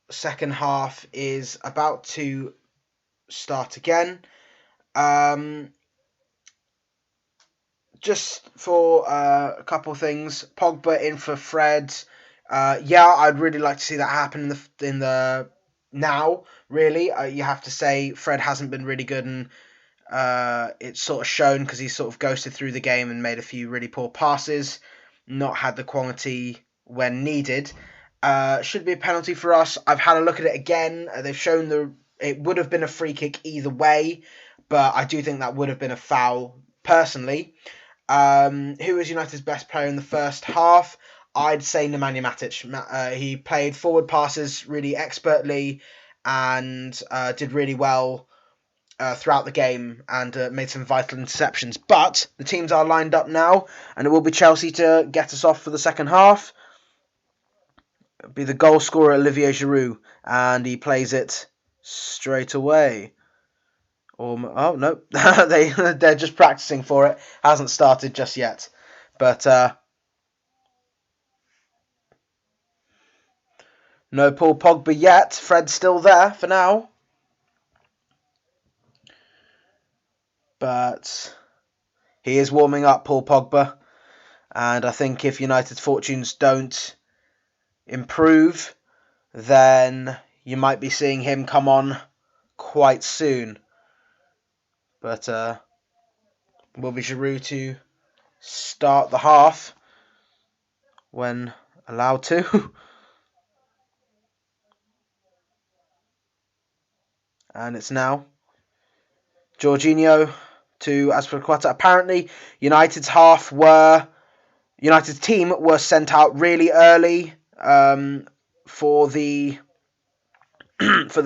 Second half is about to start again. Just for a couple things, Pogba in for Fred. Yeah, I'd really like to see that happen in the now. Really, you have to say Fred hasn't been really good, and it's sort of shown because he's sort of ghosted through the game and made a few really poor passes, not had the quality when needed. Should be a penalty for us. I've had a look at it again. They've shown it would have been a free kick either way, but I do think that would have been a foul personally. Who was United's best player in the first half? I'd say Nemanja Matic. He played forward passes really expertly and did really well throughout the game and made some vital interceptions. But the teams are lined up now, and it will be Chelsea to get us off for the second half. It'll be the goal scorer Olivier Giroud, and he plays it straight away. Oh no, they're just practicing for it. Hasn't started just yet, but no Paul Pogba yet. Fred's still there for now, but he is warming up, Paul Pogba, and I think if United's fortunes don't improve, then you might be seeing him come on quite soon. But will be Giroud to start the half when allowed to. And it's now Jorginho to Azpilicueta. Apparently, United's team were sent out really early for the before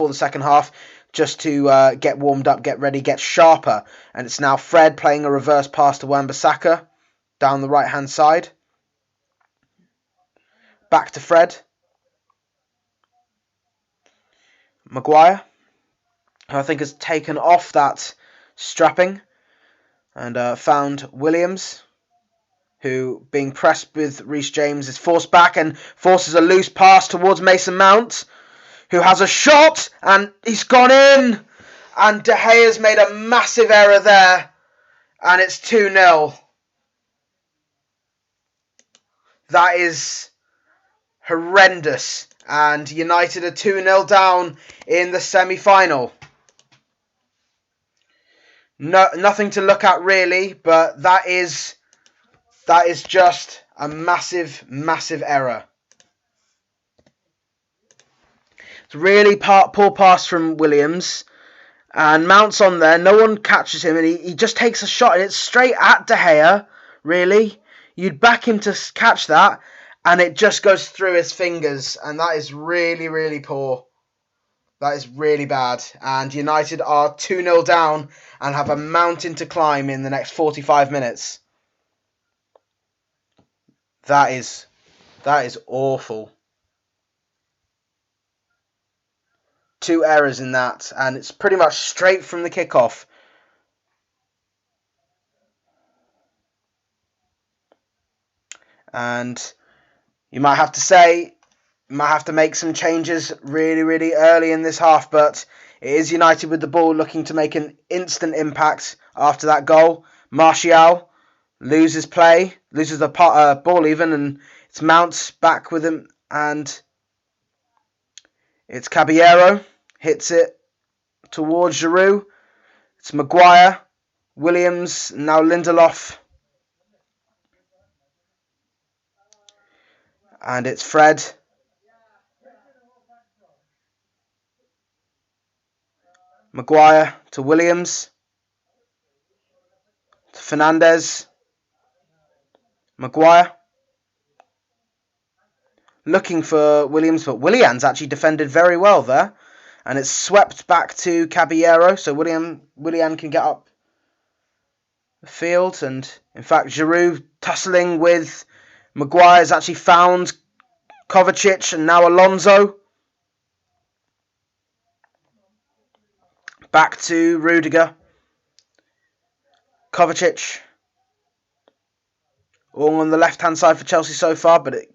the second half, just to get warmed up, get ready, get sharper. And it's now Fred playing a reverse pass to Wan-Bissaka down the right hand side. Back to Fred. Maguire, who I think has taken off that strapping and found Williams, who, being pressed with Reece James, is forced back and forces a loose pass towards Mason Mount, who has a shot, and he's gone in, and De Gea's made a massive error there, and it's 2-0. That is horrendous, and United are 2-0 down in the semi-final. No, nothing to look at really, but that is just a massive, massive error. It's really poor pass from Williams, and Mount's on there. No one catches him, and he just takes a shot, and it's straight at De Gea. Really, you'd back him to catch that, and it just goes through his fingers, and that is really, really poor. That is really bad, and United are 2-0 down and have a mountain to climb in the next 45 minutes. That is awful. 2 errors in that, and it's pretty much straight from the kickoff. And you might have to make some changes really, really early in this half, but it is United with the ball looking to make an instant impact after that goal. Martial loses the ball even, and it's Mount back with him, and it's Caballero, hits it towards Giroud. It's Maguire, Williams, now Lindelof. And it's Fred. Maguire to Williams. To Fernandes. Maguire. Looking for Williams, but Willian's actually defended very well there. And it's swept back to Caballero, so Willian can get up the field. And in fact, Giroud tussling with Maguire's actually found Kovacic, and now Alonso. Back to Rudiger. Kovacic. All on the left-hand side for Chelsea so far, but the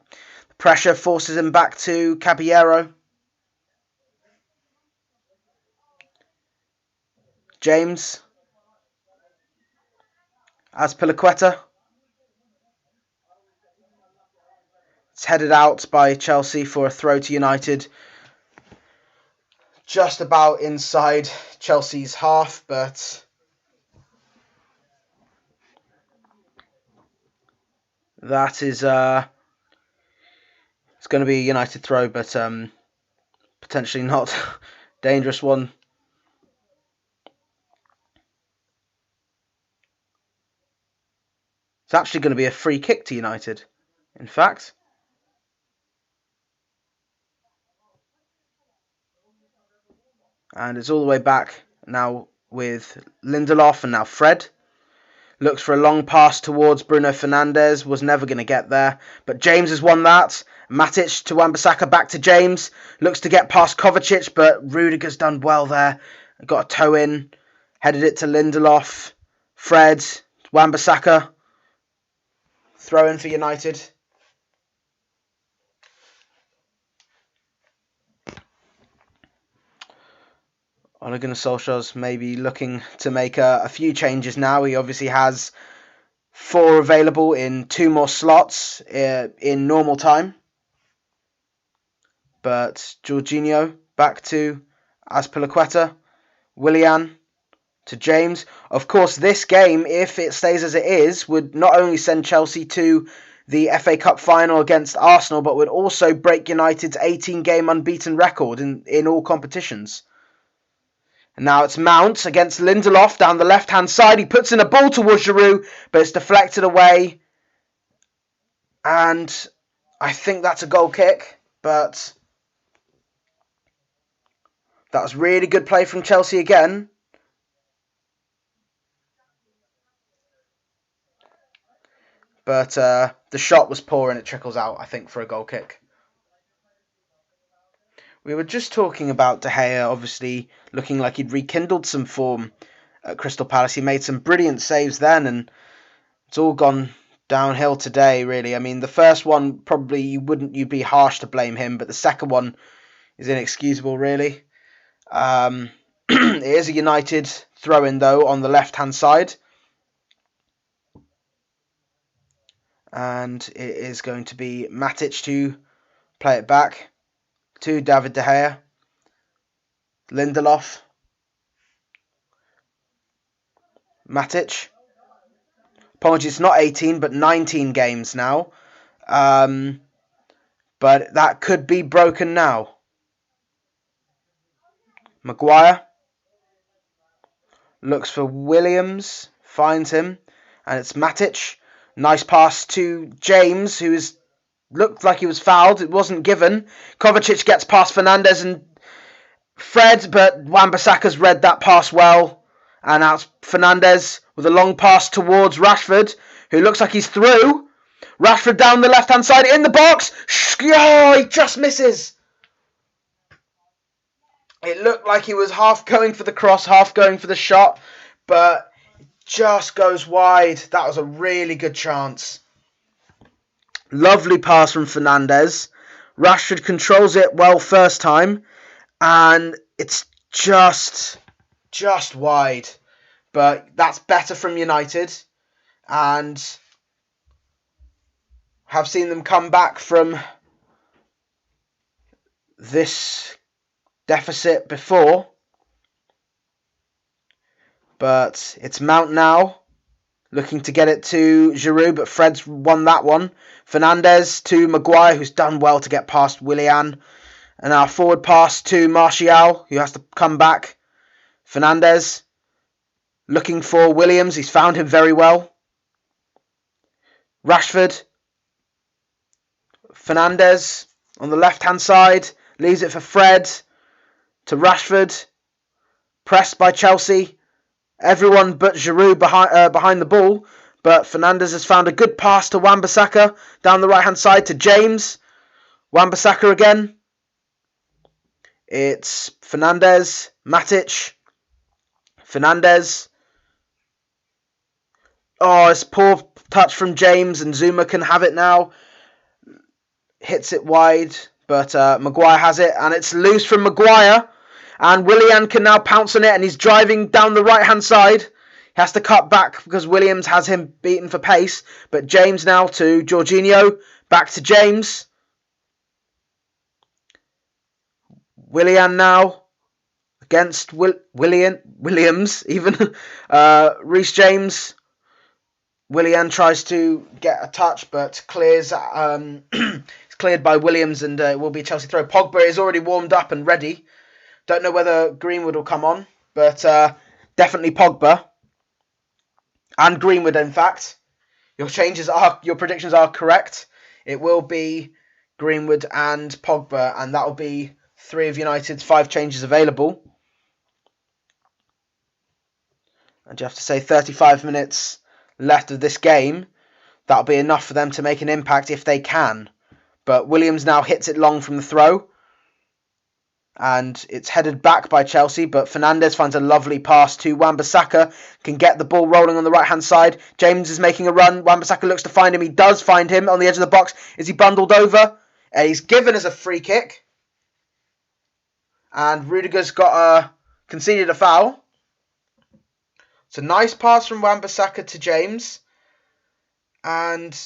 pressure forces him back to Caballero. James. Azpilicueta. It's headed out by Chelsea for a throw to United. Just about inside Chelsea's half, but that is it's going to be a United throw, but potentially not. Dangerous one. It's actually going to be a free kick to United, in fact. And it's all the way back now with Lindelof and now Fred. Looks for a long pass towards Bruno Fernandes. Was never going to get there. But James has won that. Matic to Wan-Bissaka, back to James. Looks to get past Kovacic, but Rudiger's done well there. Got a toe in. Headed it to Lindelof. Fred. Wan-Bissaka. Throw in for United. Ole Gunnar Solskjaer's maybe looking to make a few changes now. He obviously has 4 available in 2 more slots in normal time. But Jorginho back to Azpilicueta. Willian to James. Of course, this game, if it stays as it is, would not only send Chelsea to the FA Cup final against Arsenal, but would also break United's 18-game unbeaten record in all competitions. And now it's Mount against Lindelof down the left-hand side. He puts in a ball towards Giroud, but it's deflected away. And I think that's a goal kick, but that was really good play from Chelsea again. But the shot was poor and it trickles out, I think, for a goal kick. We were just talking about De Gea, obviously looking like he'd rekindled some form at Crystal Palace. He made some brilliant saves then, and it's all gone downhill today, really. I mean, the first one, probably you'd be harsh to blame him, but the second one is inexcusable, really. It is a United throw-in, though, on the left-hand side. And it is going to be Matic to play it back to David De Gea. Lindelof. Matic. Apologies, not 18, but 19 games now. But that could be broken now. Maguire. Looks for Williams. Finds him. And it's Matic. Nice pass to James, who looked like he was fouled. It wasn't given. Kovacic gets past Fernandes and Fred, but Wan-Bissaka's read that pass well. And now it's Fernandes with a long pass towards Rashford, who looks like he's through. Rashford down the left-hand side in the box. Oh, he just misses. It looked like he was half going for the cross, half going for the shot, but just goes wide. That was a really good chance. Lovely pass from Fernandes. Rashford controls it well first time, and it's just wide. But that's better from United, and have seen them come back from this deficit before. But it's Mount now, looking to get it to Giroud, but Fred's won that one. Fernandes to Maguire, who's done well to get past Willian. And our forward pass to Martial, who has to come back. Fernandes looking for Williams. He's found him very well. Rashford. Fernandes on the left-hand side. Leaves it for Fred. To Rashford. Pressed by Chelsea. Everyone but Giroud behind the ball. But Fernandes has found a good pass to Wan-Bissaka. Down the right-hand side to James. Wan-Bissaka again. It's Fernandes. Matic. Fernandes. Oh, it's poor touch from James, and Zuma can have it now. Hits it wide, but Maguire has it, and it's loose from Maguire. And Willian can now pounce on it, and he's driving down the right-hand side. He has to cut back because Williams has him beaten for pace. But James now to Jorginho. Back to James. Willian now against Williams, even. Reece James. Willian tries to get a touch, but clears. It's cleared by Williams, and it will be a Chelsea throw. Pogba is already warmed up and ready. Don't know whether Greenwood will come on, but definitely Pogba and Greenwood. In fact, your predictions are correct. It will be Greenwood and Pogba, and that will be 3 of United's 5 changes available. And you have to say 35 minutes left of this game. That'll be enough for them to make an impact if they can. But Williams now hits it long from the throw. And it's headed back by Chelsea, but Fernandes finds a lovely pass to Wan-Bissaka, can get the ball rolling on the right-hand side. James is making a run. Wan-Bissaka looks to find him. He does find him on the edge of the box. Is he bundled over? He's given as a free kick. And Rudiger's conceded a foul. It's a nice pass from Wan-Bissaka to James. And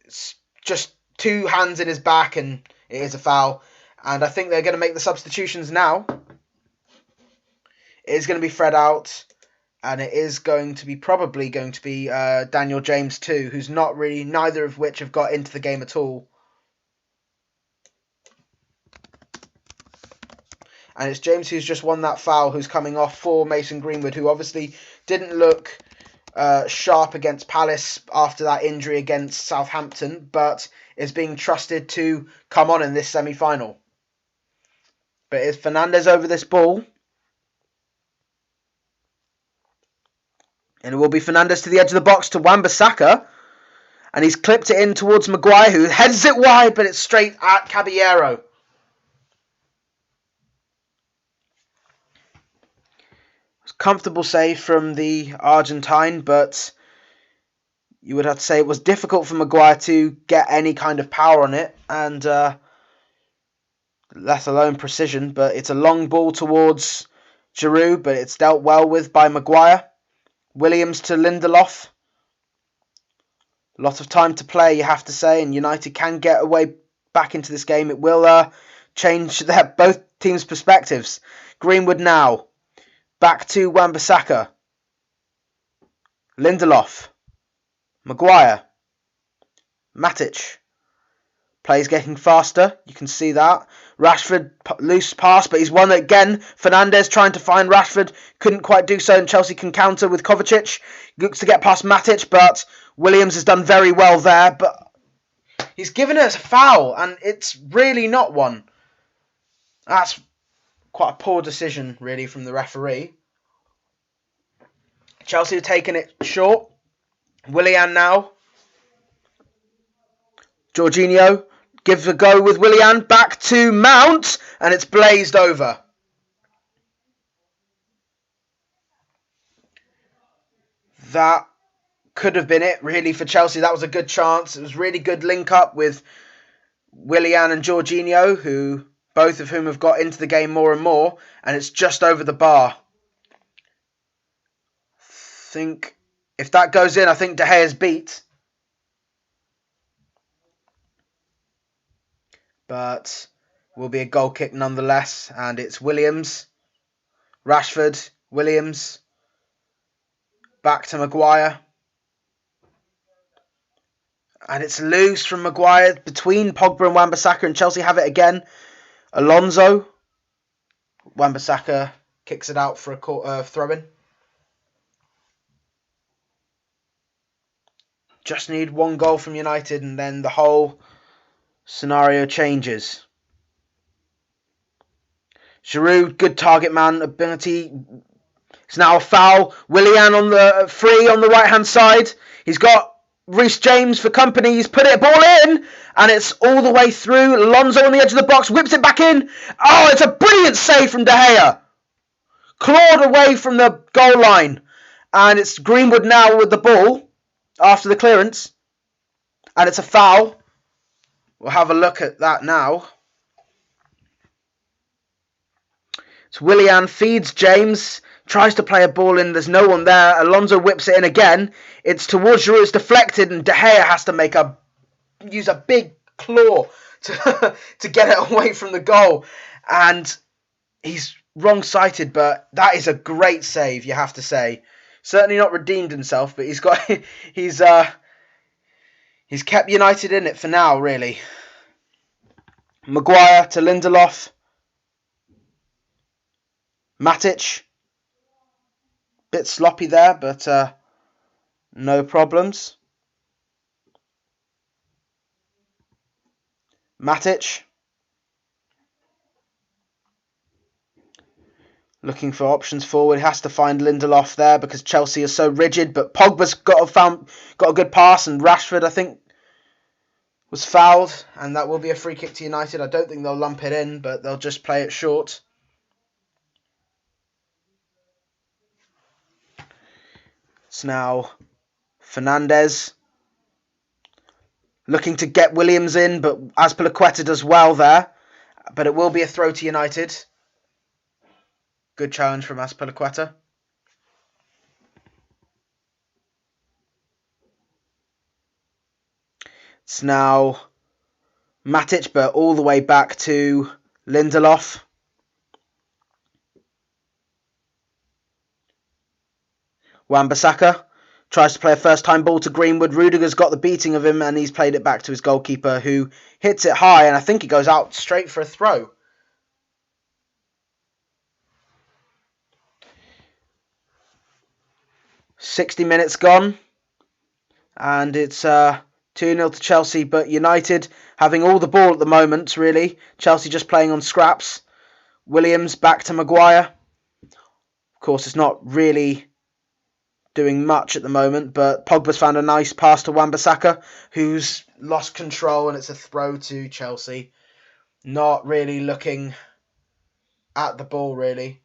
it's just 2 hands in his back, and it is a foul. And I think they're going to make the substitutions now. It is going to be Fred out. And it is probably going to be Daniel James too, who's not really, neither of which have got into the game at all. And it's James who's just won that foul, who's coming off for Mason Greenwood, who obviously didn't look sharp against Palace after that injury against Southampton, but is being trusted to come on in this semi-final. But is Fernandes over this ball? And it will be Fernandes to the edge of the box to Wan-Bissaka. And he's clipped it in towards Maguire, who heads it wide, but it's straight at Caballero. Comfortable save from the Argentine, but you would have to say it was difficult for Maguire to get any kind of power on it, and let alone precision. But it's a long ball towards Giroud, but it's dealt well with by Maguire. Williams to Lindelof. A lot of time to play, you have to say, and United can get away back into this game. It will change both teams' perspectives. Greenwood now. Back to Wan-Bissaka. Lindelof. Maguire. Matic. Play's getting faster. You can see that. Rashford, loose pass, but he's won it again. Fernandes trying to find Rashford. Couldn't quite do so, and Chelsea can counter with Kovacic. Looks to get past Matic, but Williams has done very well there. But he's given it a foul, and it's really not one. That's quite a poor decision, really, from the referee. Chelsea have taken it short. Willian now. Jorginho gives a go with Willian. Back to Mount. And it's blazed over. That could have been it, really, for Chelsea. That was a good chance. It was really good link up with Willian and Jorginho, who both of whom have got into the game more and more. And it's just over the bar. I think if that goes in, I think De Gea's beat. But will be a goal kick nonetheless. And it's Williams. Rashford. Williams. Back to Maguire. And it's loose from Maguire between Pogba and Wan-Bissaka. And Chelsea have it again. Alonso. Wan-Bissaka kicks it out for a throw-in. Just need one goal from United and then the whole scenario changes. Giroud, good target man ability. It's now a foul. Willian on the free on the right-hand side. He's got Reece James for company. He's put it ball in. And it's all the way through. Alonso on the edge of the box. Whips it back in. Oh, it's a brilliant save from De Gea. Clawed away from the goal line. And it's Greenwood now with the ball after the clearance. And it's a foul. We'll have a look at that now. So Willian feeds James. Tries to play a ball in. There's no one there. Alonso whips it in again. It's towards Giroud. It's deflected. And De Gea has to use a big claw to get it away from the goal. And he's wrong-sighted, but that is a great save, you have to say. Certainly not redeemed himself, but he's kept United in it for now, really. Maguire to Lindelof. Matic. Bit sloppy there, but no problems. Matic. Looking for options forward. Has to find Lindelof there because Chelsea is so rigid. But Pogba's got a good pass, and Rashford, I think, was fouled, and that will be a free kick to United. I don't think they'll lump it in, but they'll just play it short. It's now Fernandes looking to get Williams in, but Azpilicueta does well there. But it will be a throw to United. Good challenge from Azpilicueta. It's now Matic, but all the way back to Lindelof. Wan-Bissaka tries to play a first-time ball to Greenwood. Rudiger's got the beating of him, and he's played it back to his goalkeeper, who hits it high, and I think it goes out straight for a throw. "60 minutes gone, and it's 2-0 to Chelsea, but United having all the ball at the moment, really. Chelsea just playing on scraps. Williams back to Maguire. Of course, it's not really doing much at the moment, but Pogba's found a nice pass to Wan-Bissaka, who's lost control, and it's a throw to Chelsea. Not really looking at the ball, really.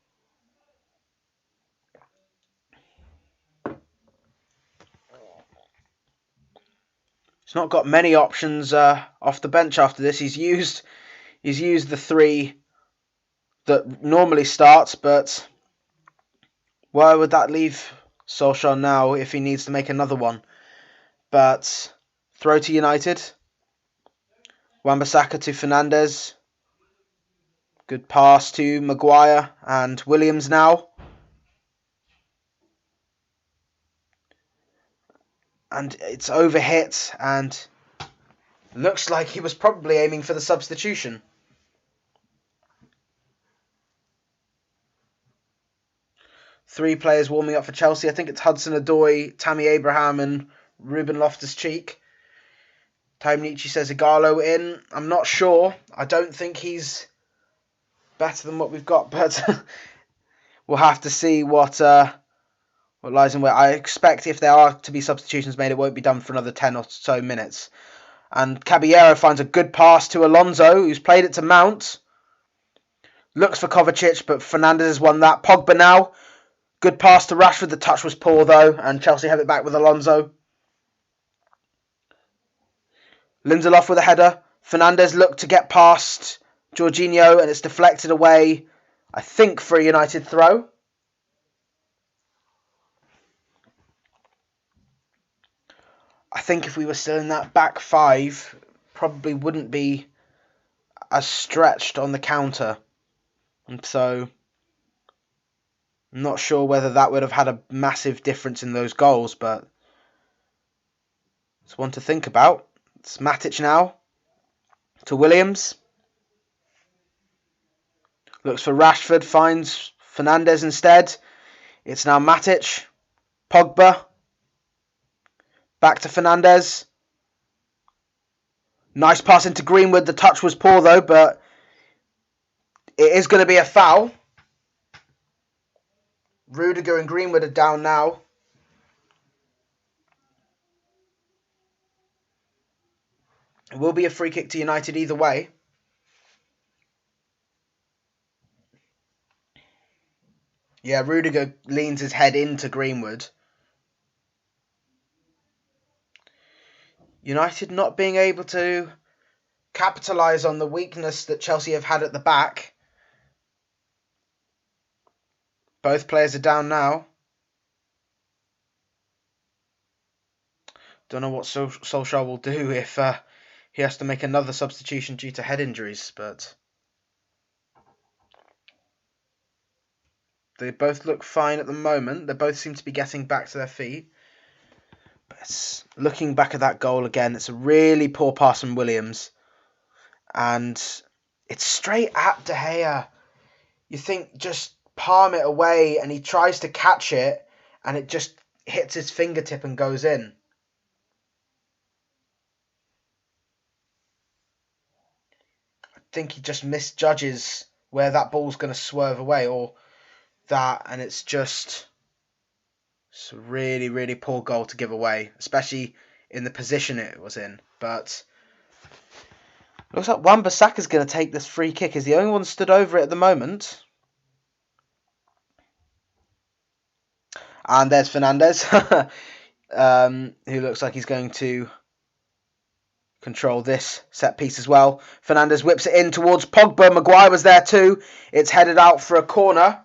He's not got many options off the bench after this. He's used the three that normally starts, but where would that leave Solskjaer now if he needs to make another one? But throw to United. Wan-Bissaka to Fernandes. Good pass to Maguire and Williams now. And it's overhit, and looks like he was probably aiming for the substitution. Three players warming up for Chelsea. I think it's Hudson-Odoi, Tammy Abraham, and Ruben Loftus-Cheek. Time Nietzsche says Igalo in. I'm not sure. I don't think he's better than what we've got, but we'll have to see what lies in wait. I expect if there are to be substitutions made, it won't be done for another 10 or so minutes. And Caballero finds a good pass to Alonso, who's played it to Mount. Looks for Kovacic, but Fernandes has won that. Pogba now. Good pass to Rashford. The touch was poor, though, and Chelsea have it back with Alonso. Lindelof with a header. Fernandes looked to get past Jorginho, and it's deflected away, I think, for a United throw. I think if we were still in that back five, probably wouldn't be as stretched on the counter. And so, I'm not sure whether that would have had a massive difference in those goals, but it's one to think about. It's Matic now to Williams. Looks for Rashford, finds Fernandes instead. It's now Matic. Pogba. Back to Fernandes. Nice pass into Greenwood. The touch was poor though, but it is going to be a foul. Rudiger and Greenwood are down now. It will be a free kick to United either way. Yeah, Rudiger leans his head into Greenwood. United not being able to capitalise on the weakness that Chelsea have had at the back. Both players are down now. Don't know what Solskjaer will do if he has to make another substitution due to head injuries, but they both look fine at the moment. They both seem to be getting back to their feet. But looking back at that goal again, it's a really poor pass from Williams. And it's straight at De Gea. You think just palm it away, and he tries to catch it, and it just hits his fingertip and goes in. I think he just misjudges where that ball's going to swerve away, or that, and it's a really, really poor goal to give away, especially in the position it was in. But looks like Wan-Bissaka's going to take this free kick. He's the only one stood over it at the moment. And there's Fernandes, who looks like he's going to control this set piece as well. Fernandes whips it in towards Pogba. Maguire was there too. It's headed out for a corner.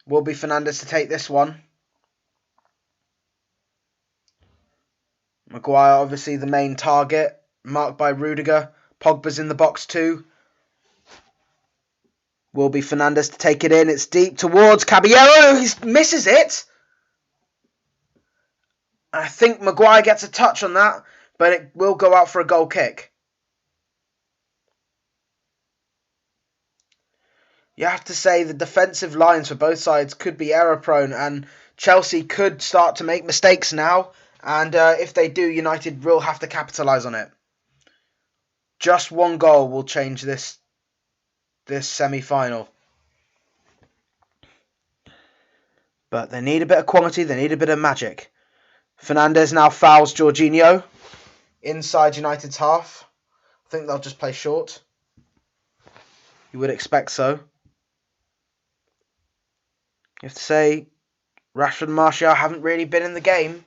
Will be Fernandes to take this one. Maguire obviously the main target, marked by Rudiger. Pogba's in the box too. Will be Fernandes to take it in. It's deep towards Caballero. He misses it. I think Maguire gets a touch on that, but it will go out for a goal kick. You have to say the defensive lines for both sides could be error prone, and Chelsea could start to make mistakes now. And if they do, United will have to capitalise on it. Just one goal will change this semi-final. But they need a bit of quality, they need a bit of magic. Fernandes now fouls Jorginho inside United's half. I think they'll just play short. You would expect so. You have to say, Rashford and Martial haven't really been in the game.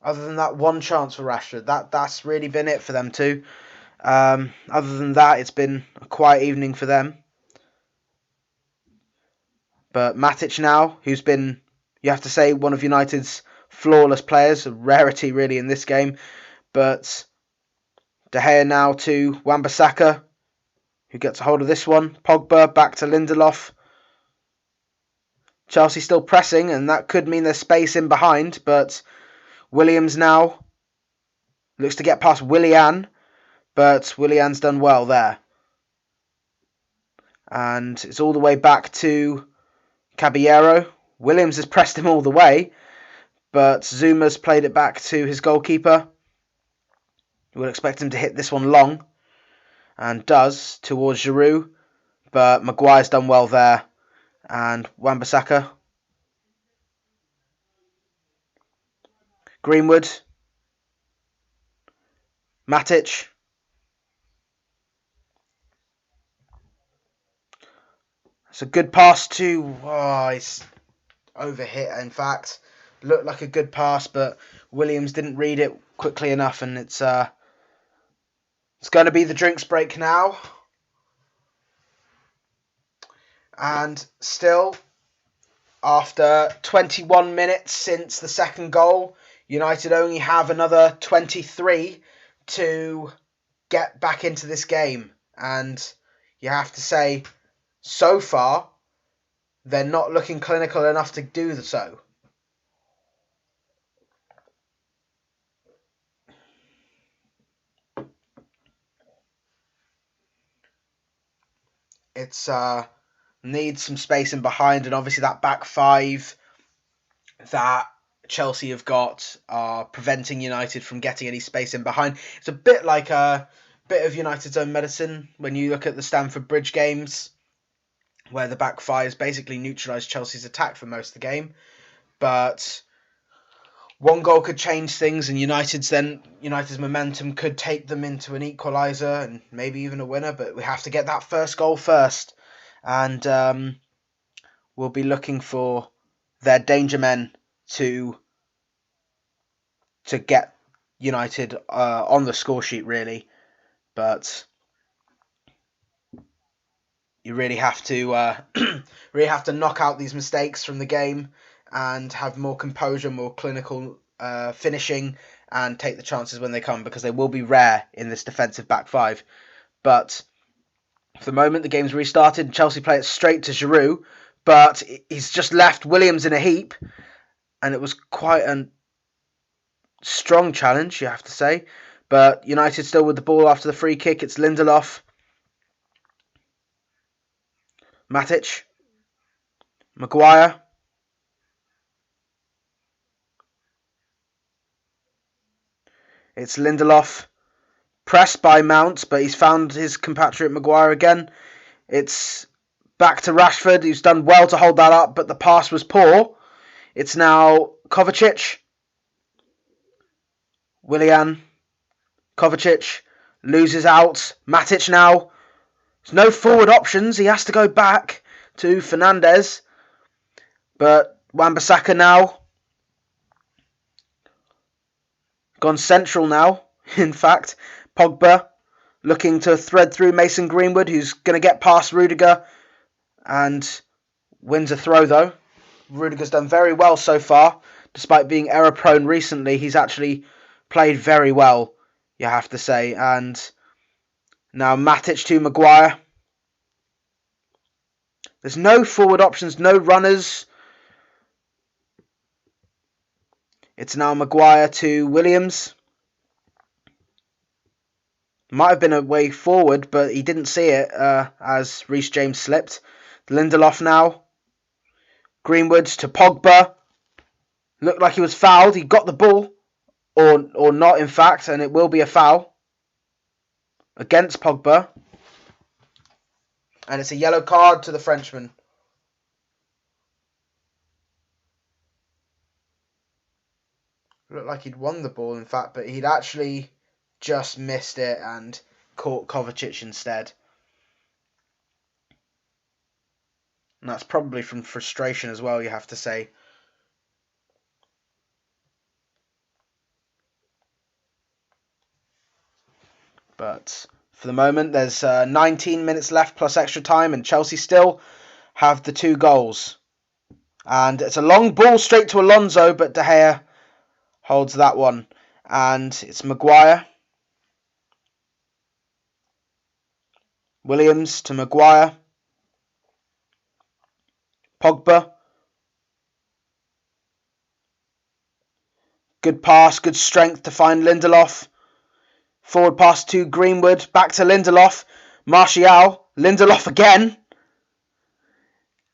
Other than that one chance for Rashford. That's really been it for them too. Other than that, it's been a quiet evening for them. But Matic now, who's been, you have to say, one of United's flawless players, a rarity really in this game. But De Gea now to Wan-Bissaka, who gets a hold of this one. Pogba back to Lindelof. Chelsea still pressing, and that could mean there's space in behind, but Williams now looks to get past Willian, but Willian's done well there. And it's all the way back to Caballero. Williams has pressed him all the way, but Zuma's played it back to his goalkeeper. You would expect him to hit this one long, and does, towards Giroud, but Maguire's done well there. And Wan-Bissaka. Greenwood. Matic. It's a good pass to... Oh, it's overhit, in fact. Looked like a good pass, but Williams didn't read it quickly enough, and it's going to be the drinks break now. And still, after 21 minutes since the second goal, United only have another 23 to get back into this game. And you have to say, so far, they're not looking clinical enough to do so. It's needs some space in behind, and obviously that back five that Chelsea have got are preventing United from getting any space in behind. It's a bit like a bit of United's own medicine when you look at the Stamford Bridge games, where the back five basically neutralised Chelsea's attack for most of the game. But one goal could change things, and United's momentum could take them into an equaliser and maybe even a winner. But we have to get that first goal first. And we'll be looking for their danger men to get United on the score sheet, really. But you really have to knock out these mistakes from the game and have more composure, more clinical finishing, and take the chances when they come, because they will be rare in this defensive back five. But for the moment, the game's restarted. Chelsea play it straight to Giroud, but he's just left Williams in a heap, and it was quite a strong challenge, you have to say. But United still with the ball after the free kick. It's Lindelof. Matic. Maguire. It's Lindelof. Pressed by Mount, but he's found his compatriot Maguire again. It's back to Rashford, who's done well to hold that up, but the pass was poor. It's now Kovacic. Willian. Kovacic loses out. Matic now. There's no forward options. He has to go back to Fernandes. But Wan-Bissaka now. Gone central now, in fact. Pogba looking to thread through Mason Greenwood, who's going to get past Rudiger and wins a throw, though. Rudiger's done very well so far. Despite being error-prone recently, he's actually played very well, you have to say. And now Matic to Maguire. There's no forward options, no runners. It's now Maguire to Williams. Might have been a way forward, but he didn't see it as Reece James slipped. Lindelof now. Greenwood to Pogba. Looked like he was fouled. He got the ball. Or not, in fact, and it will be a foul against Pogba. And it's a yellow card to the Frenchman. Looked like he'd won the ball, in fact, but he'd actually just missed it and caught Kovacic instead. And that's probably from frustration as well, you have to say. But for the moment, there's 19 minutes left plus extra time, and Chelsea still have the 2 goals. And it's a long ball straight to Alonso, but De Gea holds that one. And it's Maguire. Williams to Maguire. Pogba. Good pass, good strength to find Lindelof. Forward pass to Greenwood. Back to Lindelof. Martial. Lindelof again.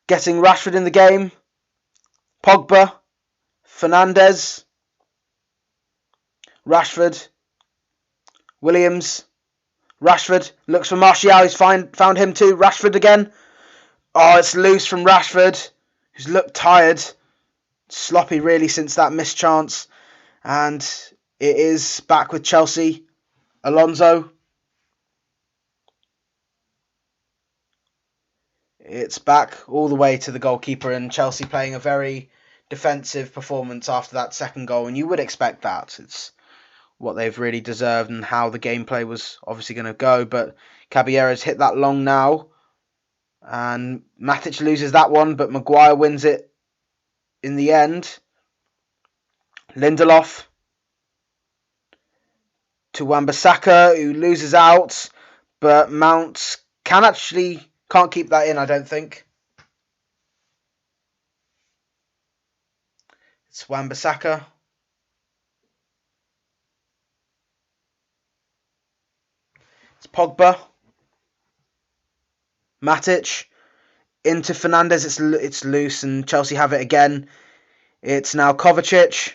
Getting Rashford in the game. Pogba. Fernandes. Rashford. Williams. Rashford looks for Martial. He's found him too. Rashford again. Oh, it's loose from Rashford, who's looked tired. Sloppy, really, since that missed chance. And it is back with Chelsea. Alonso. It's back all the way to the goalkeeper, and Chelsea playing a very defensive performance after that second goal. And you would expect that. It's what they've really deserved and how the gameplay was obviously going to go. But Caballero's hit that long now. And Matic loses that one, but Maguire wins it in the end. Lindelof to Wan-Bissaka, who loses out, but Mount can't keep that in, I don't think. It's Wan-Bissaka. It's Pogba. Matic into Fernandes. It's loose, and Chelsea have it again. It's now Kovacic.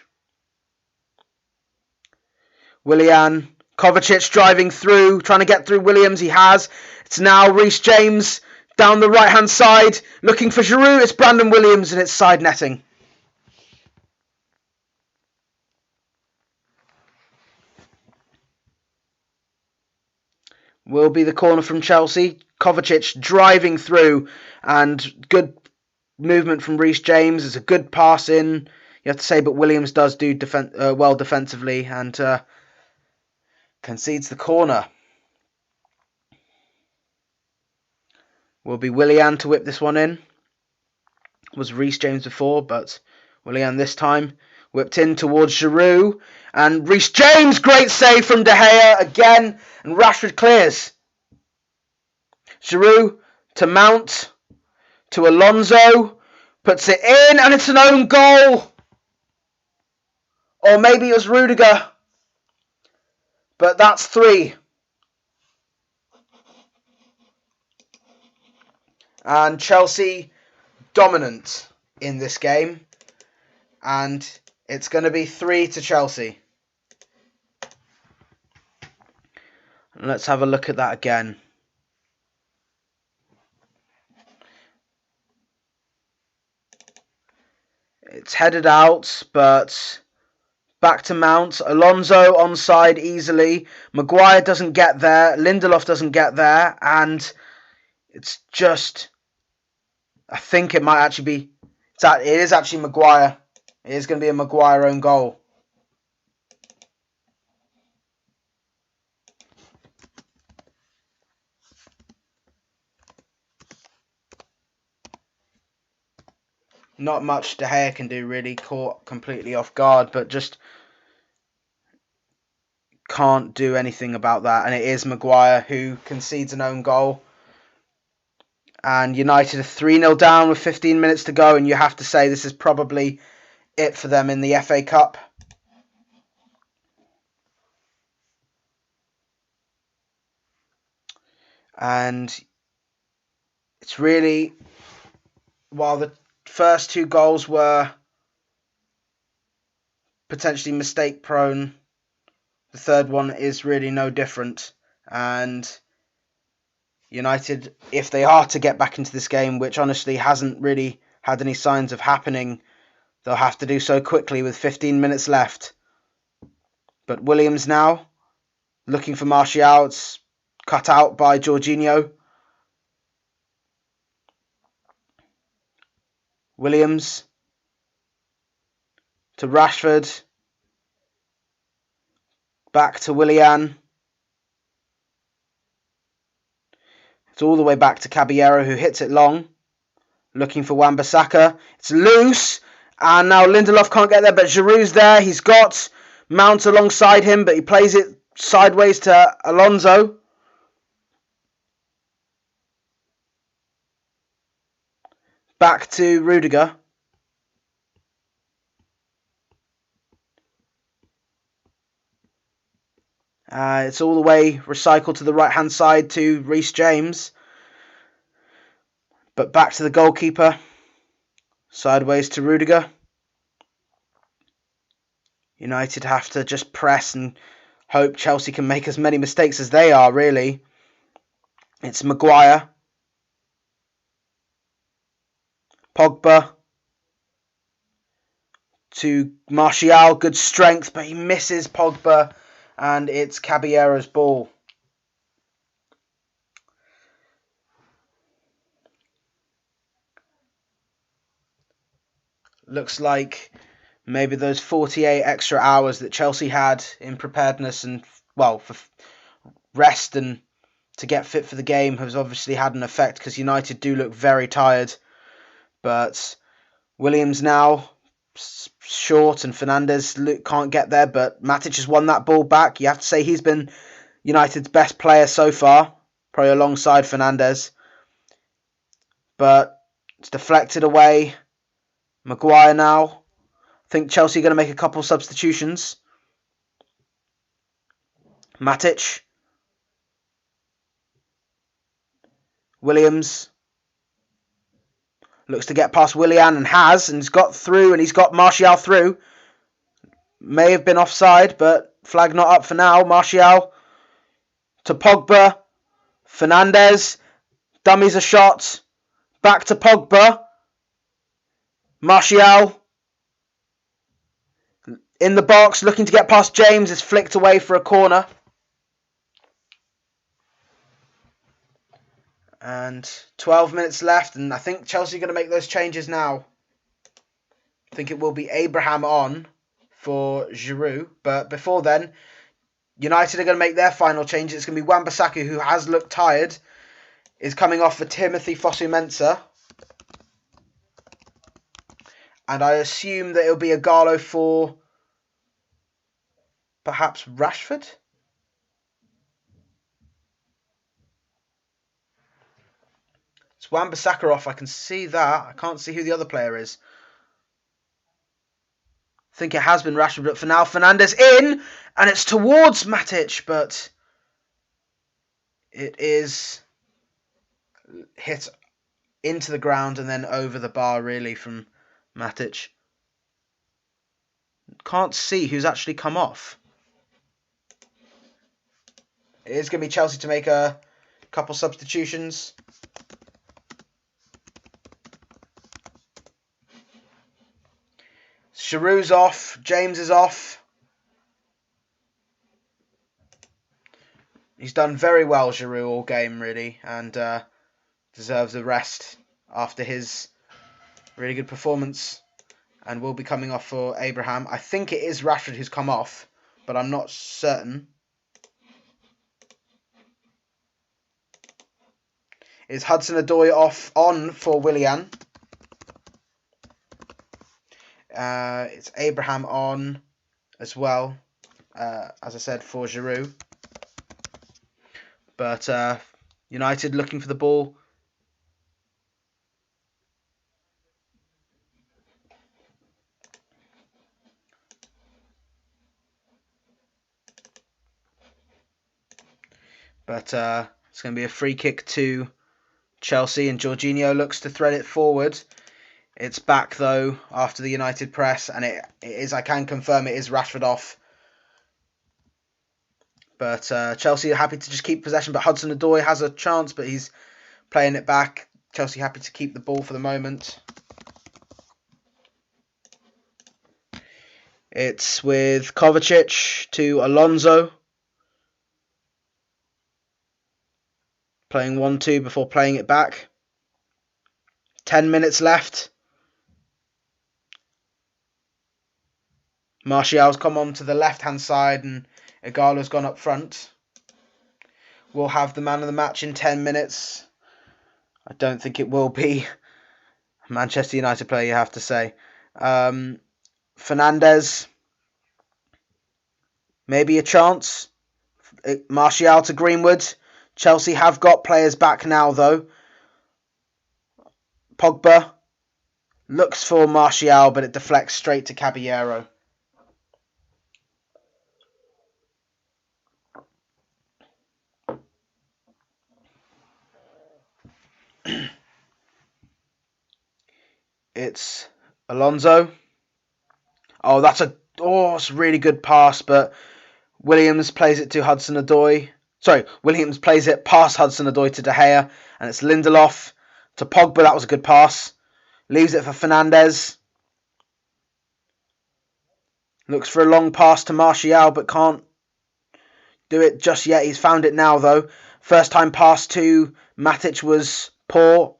Willian. Kovacic driving through, trying to get through Williams. He has. It's now Reece James down the right-hand side, looking for Giroud. It's Brandon Williams, and it's side netting. Will be the corner from Chelsea. Kovacic driving through, and good movement from Reece James. It's a good pass in, you have to say, but Williams does do well defensively and concedes the corner. Will be Willian to whip this one in. Was Reece James before, but Willian this time. Whipped in towards Giroud. And Reece James, great save from De Gea again. And Rashford clears. Giroud to Mount. To Alonso. Puts it in, and it's an own goal. Or maybe it was Rudiger. But that's 3. And Chelsea dominant in this game. And it's going to be 3 to Chelsea. Let's have a look at that again. It's headed out, but back to Mount. Alonso onside easily. Maguire doesn't get there. Lindelof doesn't get there. And it's just... I think it might actually be... It is actually Maguire. It is going to be a Maguire own goal. Not much De Gea can do, really. Caught completely off guard, but just can't do anything about that. And it is Maguire who concedes an own goal. And United are 3-0 down with 15 minutes to go. And you have to say this is probably it for them in the FA Cup. And it's really, while the first 2 goals were potentially mistake prone, the third one is really no different. And United, if they are to get back into this game, which honestly hasn't really had any signs of happening, they'll have to do so quickly with 15 minutes left. But Williams now, looking for Martial. It's cut out by Jorginho. Williams to Rashford. Back to Willian. It's all the way back to Caballero, who hits it long. Looking for Wan-Bissaka. It's loose. And now Lindelof can't get there, but Giroud's there. He's got Mount alongside him, but he plays it sideways to Alonso. Back to Rudiger. It's all the way recycled to the right-hand side to Reece James. But back to the goalkeeper. Sideways to Rudiger. United have to just press and hope Chelsea can make as many mistakes as they are, really. It's Maguire. Pogba. To Martial. Good strength, but he misses Pogba. And it's Caballero's ball. Looks like maybe those 48 extra hours that Chelsea had in preparedness and, well, for rest and to get fit for the game has obviously had an effect, because United do look very tired. But Williams now short and Fernandes can't get there, but Matic has won that ball back. You have to say he's been United's best player so far, probably alongside Fernandes. But it's deflected away. Maguire now. I think Chelsea are going to make a couple substitutions. Matic. Williams. Looks to get past Willian and he's got through, and he's got Martial through. May have been offside, but flag not up for now. Martial to Pogba. Fernandes. Dummies a shot. Back to Pogba. Martial. In the box, looking to get past James. Is flicked away for a corner. And 12 minutes left, and I think Chelsea are going to make those changes now. I think it will be Abraham on for Giroud, but before then, United are going to make their final change. It's going to be Wan-Bissaka, who has looked tired, is coming off for Timothy Fosu-Mensah. And I assume that it'll be a Ighalo for perhaps Rashford? It's Wan-Bissaka off. I can see that. I can't see who the other player is. I think it has been Rashford, but for now, Fernandes in, and it's towards Matic, but it is hit into the ground and then over the bar, really, from Matic. Can't see who's actually come off. It is going to be Chelsea to make a couple substitutions. Giroud's off. James is off. He's done very well, Giroud, all game, really, and deserves a rest after his really good performance, and will be coming off for Abraham. I think it is Rashford who's come off, but I'm not certain. Is Hudson-Odoi on for Willian? It's Abraham on as well, as I said, for Giroud. But United looking for the ball. But it's going to be a free kick to Chelsea, and Jorginho looks to thread it forward. It's back, though, after the United press, and it is, I can confirm, it is Rashford off. But Chelsea are happy to just keep possession, but Hudson-Odoi has a chance, but he's playing it back. Chelsea happy to keep the ball for the moment. It's with Kovacic to Alonso. Playing 1-2 before playing it back. 10 minutes left. Martial's come on to the left-hand side and Ighalo's gone up front. We'll have the man of the match in 10 minutes. I don't think it will be a Manchester United player, you have to say. Fernandes. Maybe a chance. Martial to Greenwood. Chelsea have got players back now, though. Pogba looks for Martial, but it deflects straight to Caballero. It's Alonso. Oh, it's a really good pass, but Williams plays it to Hudson-Odoi. Sorry, Williams plays it past Hudson-Odoi to De Gea, and it's Lindelof to Pogba. That was a good pass. Leaves it for Fernandes. Looks for a long pass to Martial, but can't do it just yet. He's found it now, though. First time pass to Matic was poor,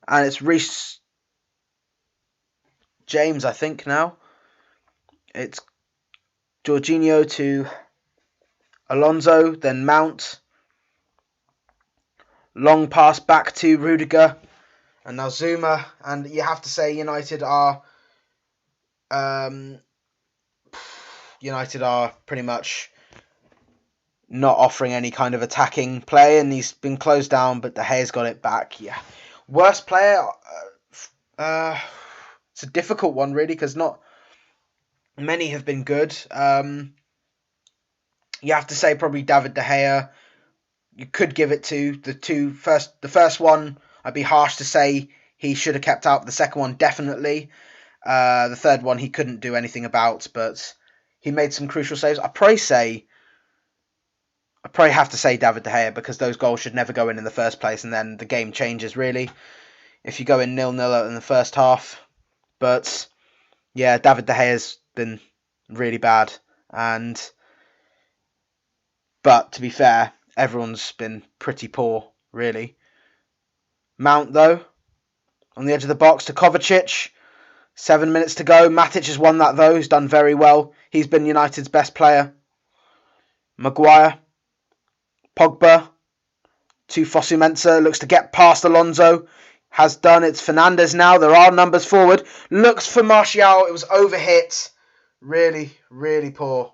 and it's Reece James, I think, now. It's Jorginho to Alonso, then Mount. Long pass back to Rudiger, and now Zuma. And you have to say United are pretty much not offering any kind of attacking play, and he's been closed down, but De Gea's got it back. Yeah, worst player. It's a difficult one, really, because not many have been good. You have to say probably David De Gea. You could give it to the first one. I'd be harsh to say he should have kept out. The second one, definitely. The third one, he couldn't do anything about, but he made some crucial saves. I probably have to say David De Gea, because those goals should never go in the first place, and then the game changes, really, if you go in 0-0 in the first half. But yeah, David De Gea's been really bad, but to be fair, everyone's been pretty poor, really. Mount, though, on the edge of the box to Kovacic. 7 minutes to go. Matic has won that, though. He's done very well. He's been United's best player. Maguire. Pogba. To Fosu-Mensah. Looks to get past Alonso. Has done. It's Fernandes now. There are numbers forward. Looks for Martial. It was overhit. Really, really poor.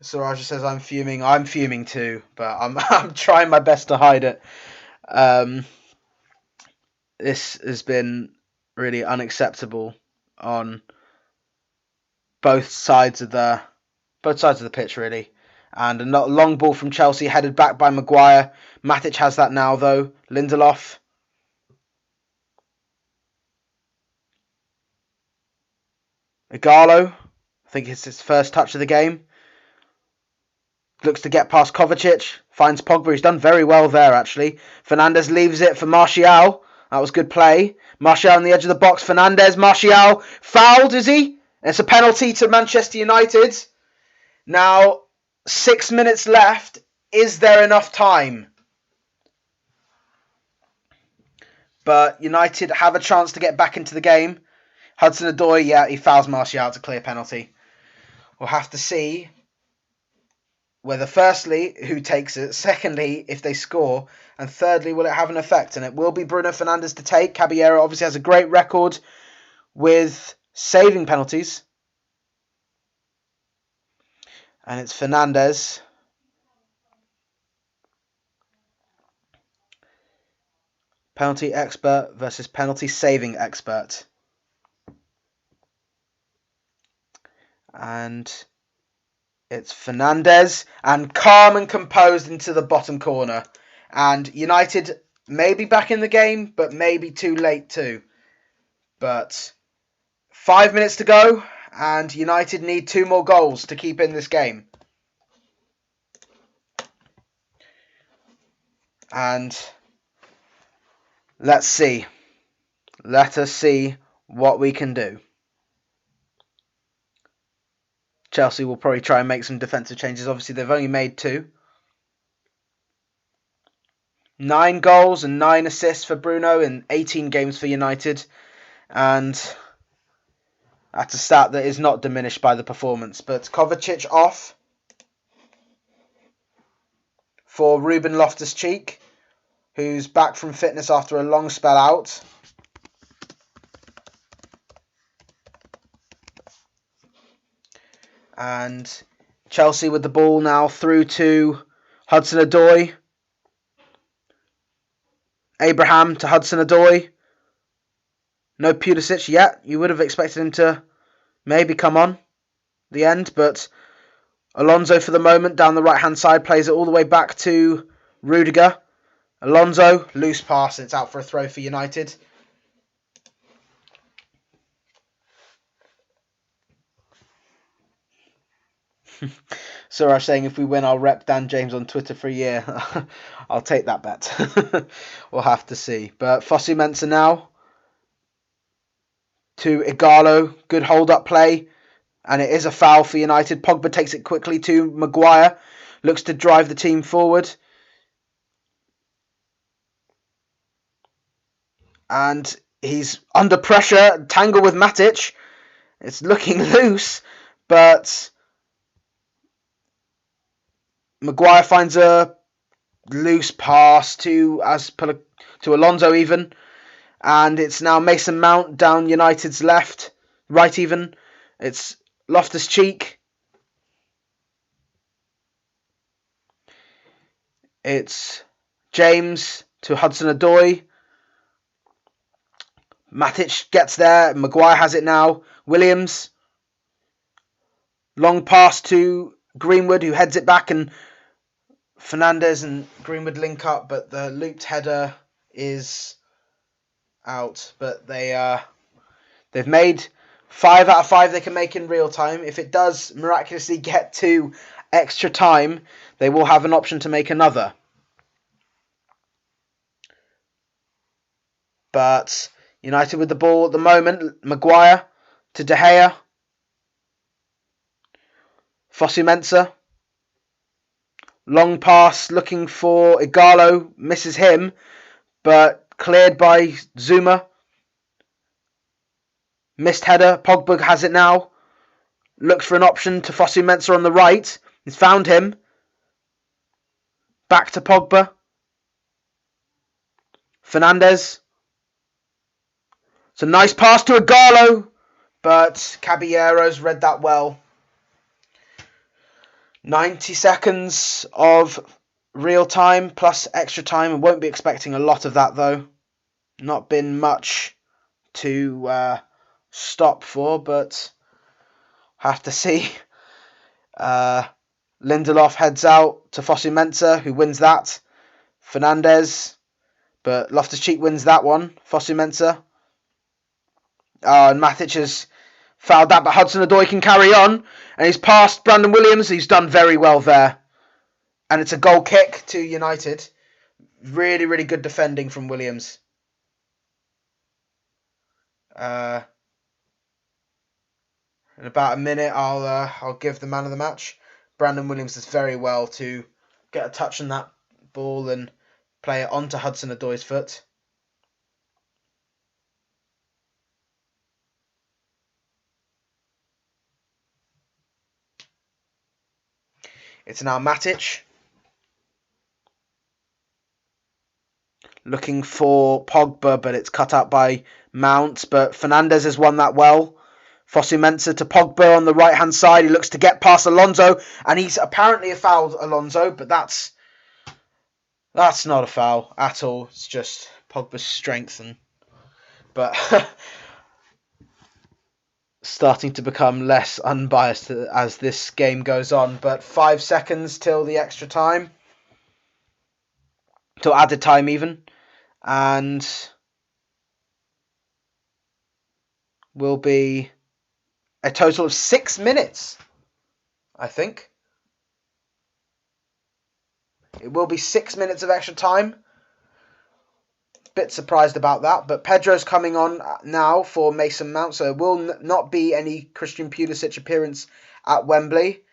Saraja says, I'm fuming. I'm fuming too, but I'm trying my best to hide it. This has been really unacceptable on both sides of the pitch, really. And a long ball from Chelsea, headed back by Maguire. Matic has that now, though. Lindelof. Igalo. I think it's his first touch of the game. Looks to get past Kovacic. Finds Pogba. He's done very well there, actually. Fernandes leaves it for Martial. That was good play. Martial on the edge of the box. Fernandes. Martial. Fouled, is he? It's a penalty to Manchester United. Now, 6 minutes left. Is there enough time? But United have a chance to get back into the game. Hudson-Odoi, yeah, he fouls Martial. It's a clear penalty. We'll have to see whether, firstly, who takes it, secondly, if they score, and thirdly, will it have an effect? And it will be Bruno Fernandes to take. Caballero obviously has a great record with saving penalties. And it's Fernandes. Penalty expert versus penalty saving expert. And it's Fernandes, and calm and composed into the bottom corner. And United may be back in the game, but maybe too late too. But 5 minutes to go, and United need 2 more goals to keep in this game. And let's see. Let us see what we can do. Chelsea will probably try and make some defensive changes. Obviously, they've only made 2. 9 goals and 9 assists for Bruno in 18 games for United. And that's a stat that is not diminished by the performance. But Kovacic off for Ruben Loftus-Cheek, who's back from fitness after a long spell out. And Chelsea with the ball now through to Hudson-Odoi. Abraham to Hudson-Odoi. No Pulisic yet. You would have expected him to maybe come on the end, but Alonso for the moment down the right-hand side plays it all the way back to Rudiger. Alonso, loose pass, and it's out for a throw for United. Suraj saying if we win, I'll rep Dan James on Twitter for a year. I'll take that bet. We'll have to see. But Fosu-Mensah now to Igalo. Good hold-up play. And it is a foul for United. Pogba takes it quickly to Maguire. Looks to drive the team forward. And he's under pressure. Tangle with Matic. It's looking loose. But Maguire finds a loose pass to Alonso even. And it's now Mason Mount down United's left. Right even. It's Loftus-Cheek. It's James to Hudson-Odoi. Matic gets there. Maguire has it now. Williams. Long pass to Greenwood, who heads it back, and Fernandes and Greenwood link up, but the looped header is out. But they've made 5 out of 5 they can make in real time. If it does miraculously get to extra time, they will have an option to make another. But United with the ball at the moment. Maguire to De Gea. Fosu-Mensah. Long pass looking for Igalo. Misses him. but cleared by Zuma. Missed header. Pogba has it now. Looks for an option to Fosu-Mensah on the right. He's found him. Back to Pogba. Fernandes. It's a nice pass to Ighalo, but Caballero's read that well. 90 seconds of real time plus extra time. I won't be expecting a lot of that though. Not been much to stop for, but have to see. Lindelof heads out to Fosu-Mensah, who wins that. Fernandes, but Loftus-Cheek wins that one. Fosu-Mensah. And Matic has fouled that, but Hudson-Odoi can carry on. And he's passed Brandon Williams. He's done very well there. And it's a goal kick to United. Really, really good defending from Williams. In about a minute, I'll give the man of the match. Brandon Williams does very well to get a touch on that ball and play it onto Hudson-Odoi's foot. It's now Matic. Looking for Pogba, but it's cut out by Mount. But Fernandes has won that well. Fosu-Mensah to Pogba on the right-hand side. He looks to get past Alonso, and he's apparently fouled Alonso, but that's not a foul at all. It's just Pogba's strength, but starting to become less unbiased as this game goes on. But 5 seconds till the extra time, till added time even, and will be a total of 6 minutes, I think. It will be 6 minutes of extra time. Bit surprised about that, but Pedro's coming on now for Mason Mount, so it will not be any Christian Pulisic appearance at Wembley.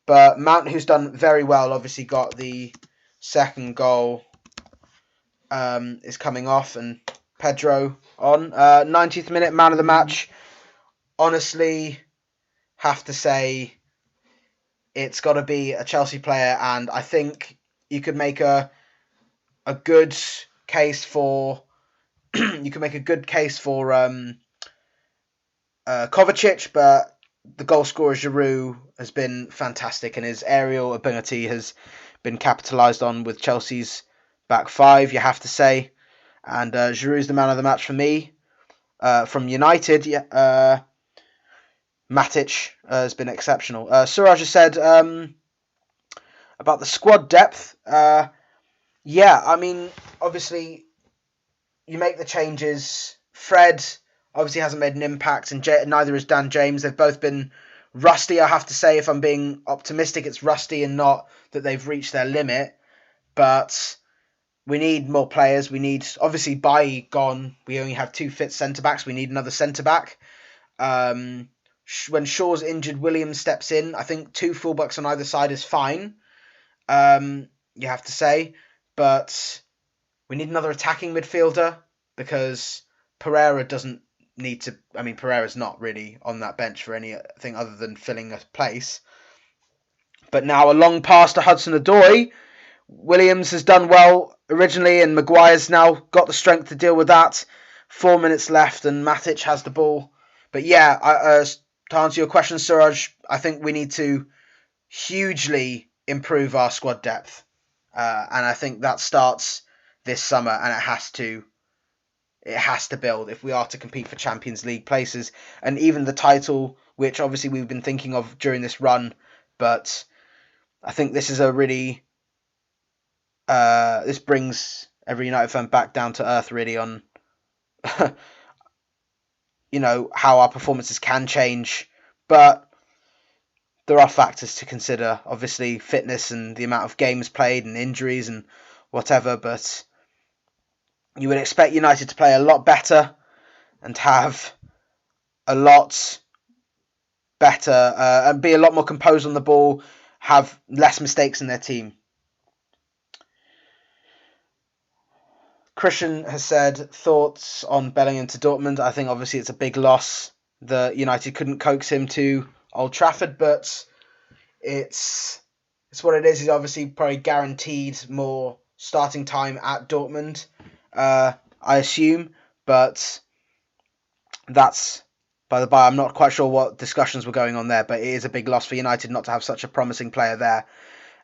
But Mount, who's done very well, obviously got the second goal, is coming off, and Pedro on. 90th minute, man of the match. Honestly, have to say it's got to be a Chelsea player, and I think you could make a good case for Kovacic, but the goal scorer Giroud has been fantastic, and his aerial ability has been capitalised on with Chelsea's back five, you have to say. And Giroud's the man of the match for me. From United, Matic has been exceptional. Suraj has said about the squad depth. Yeah, I mean, obviously, you make the changes. Fred obviously hasn't made an impact, and neither has Dan James. They've both been rusty, I have to say. If I'm being optimistic, it's rusty and not that they've reached their limit. But we need more players. We need, obviously, Bailly gone. We only have 2 fit centre-backs. We need another centre-back. When Shaw's injured, Williams steps in. I think 2 fullbacks on either side is fine, you have to say. But we need another attacking midfielder, because Pereira doesn't need to... I mean, Pereira's not really on that bench for anything other than filling a place. But now a long pass to Hudson-Odoi. Williams has done well originally, and Maguire's now got the strength to deal with that. 4 minutes left, and Matic has the ball. But yeah, to answer your question, Suraj, I think we need to hugely improve our squad depth. And I think that starts this summer, and it has to build if we are to compete for Champions League places, and even the title, which obviously we've been thinking of during this run. But I think this is a really... this brings every United fan back down to earth, really, on how our performances can change. But there are factors to consider, obviously fitness and the amount of games played and injuries and whatever, but you would expect United to play a lot better and have a lot better and be a lot more composed on the ball, have less mistakes in their team. Christian has said thoughts on Bellingham to Dortmund. I think obviously it's a big loss that United couldn't coax him to Old Trafford, but it's what it is. He's obviously probably guaranteed more starting time at Dortmund, I assume, but that's by the by. I'm not quite sure what discussions were going on there, but it is a big loss for United not to have such a promising player there.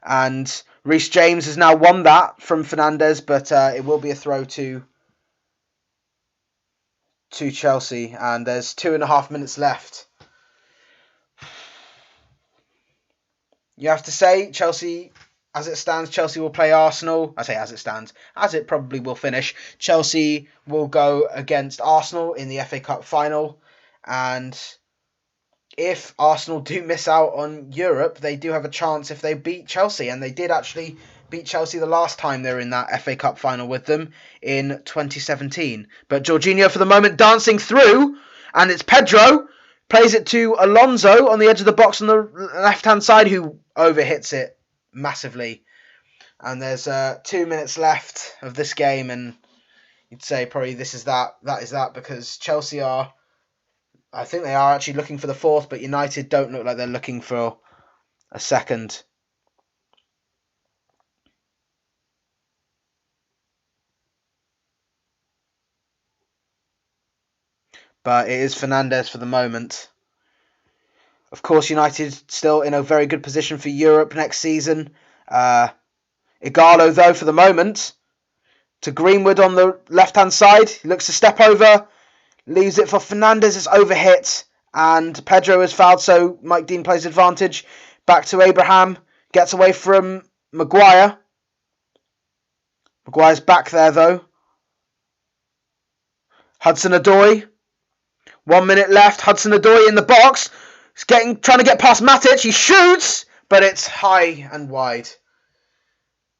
And Reece James has now won that from Fernandes, but it will be a throw to Chelsea, and there's 2.5 minutes left. You have to say, Chelsea, as it stands, Chelsea will play Arsenal. I say as it stands, as it probably will finish. Chelsea will go against Arsenal in the FA Cup final, and if Arsenal do miss out on Europe, they do have a chance if they beat Chelsea, and they did actually beat Chelsea the last time they were in that FA Cup final with them in 2017. But Jorginho for the moment dancing through, and it's Pedro, plays it to Alonso on the edge of the box on the left-hand side, who overhits it massively. And there's 2 minutes left of this game, and you'd say probably that is that, because Chelsea are, I think they are actually looking for the fourth, but United don't look like they're looking for a second. But it is Fernandes for the moment. Of course, United still in a very good position for Europe next season. Igalo, though, for the moment, to Greenwood on the left-hand side. He looks to step over, leaves it for Fernandes. It's overhit, and Pedro is fouled, so Mike Dean plays advantage. Back to Abraham, gets away from Maguire. Maguire's back there, though. Hudson-Odoi. 1 minute left. Hudson-Odoi in the box. He's trying to get past Matic. He shoots, but it's high and wide.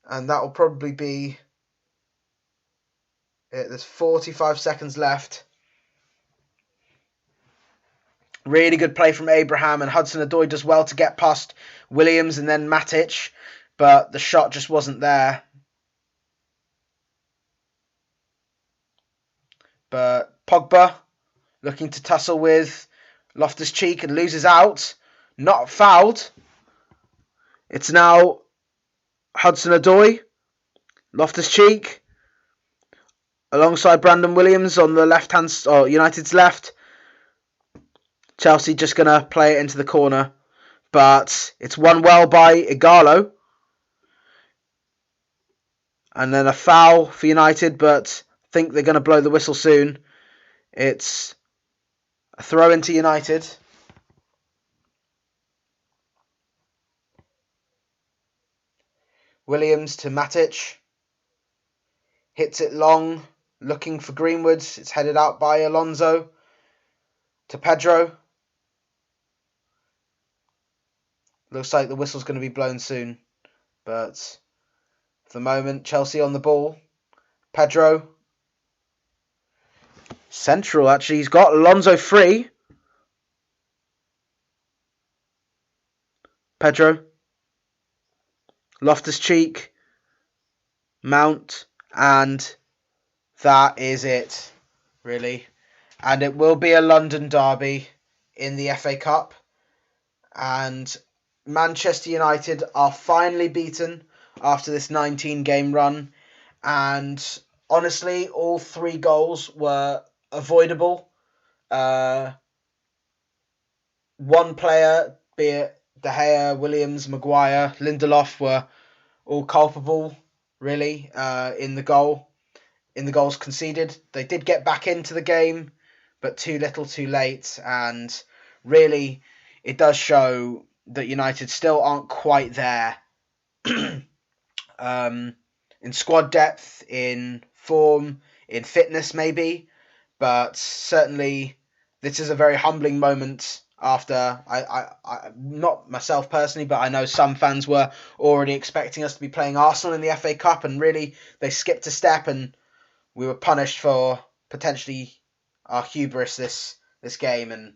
And that will probably be it. There's 45 seconds left. Really good play from Abraham, and Hudson-Odoi does well to get past Williams and then Matic, but the shot just wasn't there. But Pogba looking to tussle with Loftus-Cheek and loses out. Not fouled. It's now Hudson-Odoi, Loftus-Cheek, alongside Brandon Williams on the left-hand, or United's left. Chelsea just going to play it into the corner, but it's won well by Igalo. And then a foul for United, but I think they're going to blow the whistle soon. It's a throw into United. Williams to Matic. Hits it long, looking for Greenwood. It's headed out by Alonso. To Pedro. Looks like the whistle's going to be blown soon. But for the moment, Chelsea on the ball. Pedro. Central, actually. He's got Alonso free. Pedro. Loftus-Cheek. Mount. And that is it, really. And it will be a London derby in the FA Cup. And Manchester United are finally beaten after this 19-game run. And honestly, all 3 goals were avoidable. One player, be it De Gea, Williams, Maguire, Lindelof, were all culpable, really, in the goals conceded. They did get back into the game, but too little too late. And really, it does show that United still aren't quite there in squad depth, in form, in fitness maybe. But certainly, this is a very humbling moment after, I not myself personally, but I know some fans were already expecting us to be playing Arsenal in the FA Cup, and really, they skipped a step and we were punished for potentially our hubris this game. And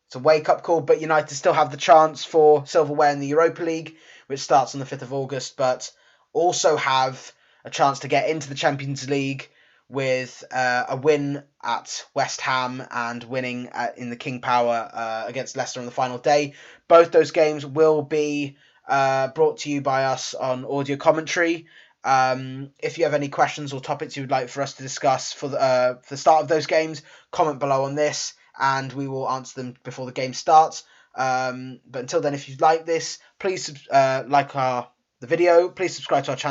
it's a wake-up call, but United still have the chance for silverware in the Europa League, which starts on the 5th of August, but also have a chance to get into the Champions League with a win at West Ham and winning in the King Power against Leicester on the final day. Both those games will be brought to you by us on audio commentary. If you have any questions or topics you would like for us to discuss for the start of those games, comment below on this and we will answer them before the game starts. But until then, if you like this, please like the video. Please subscribe to our channel.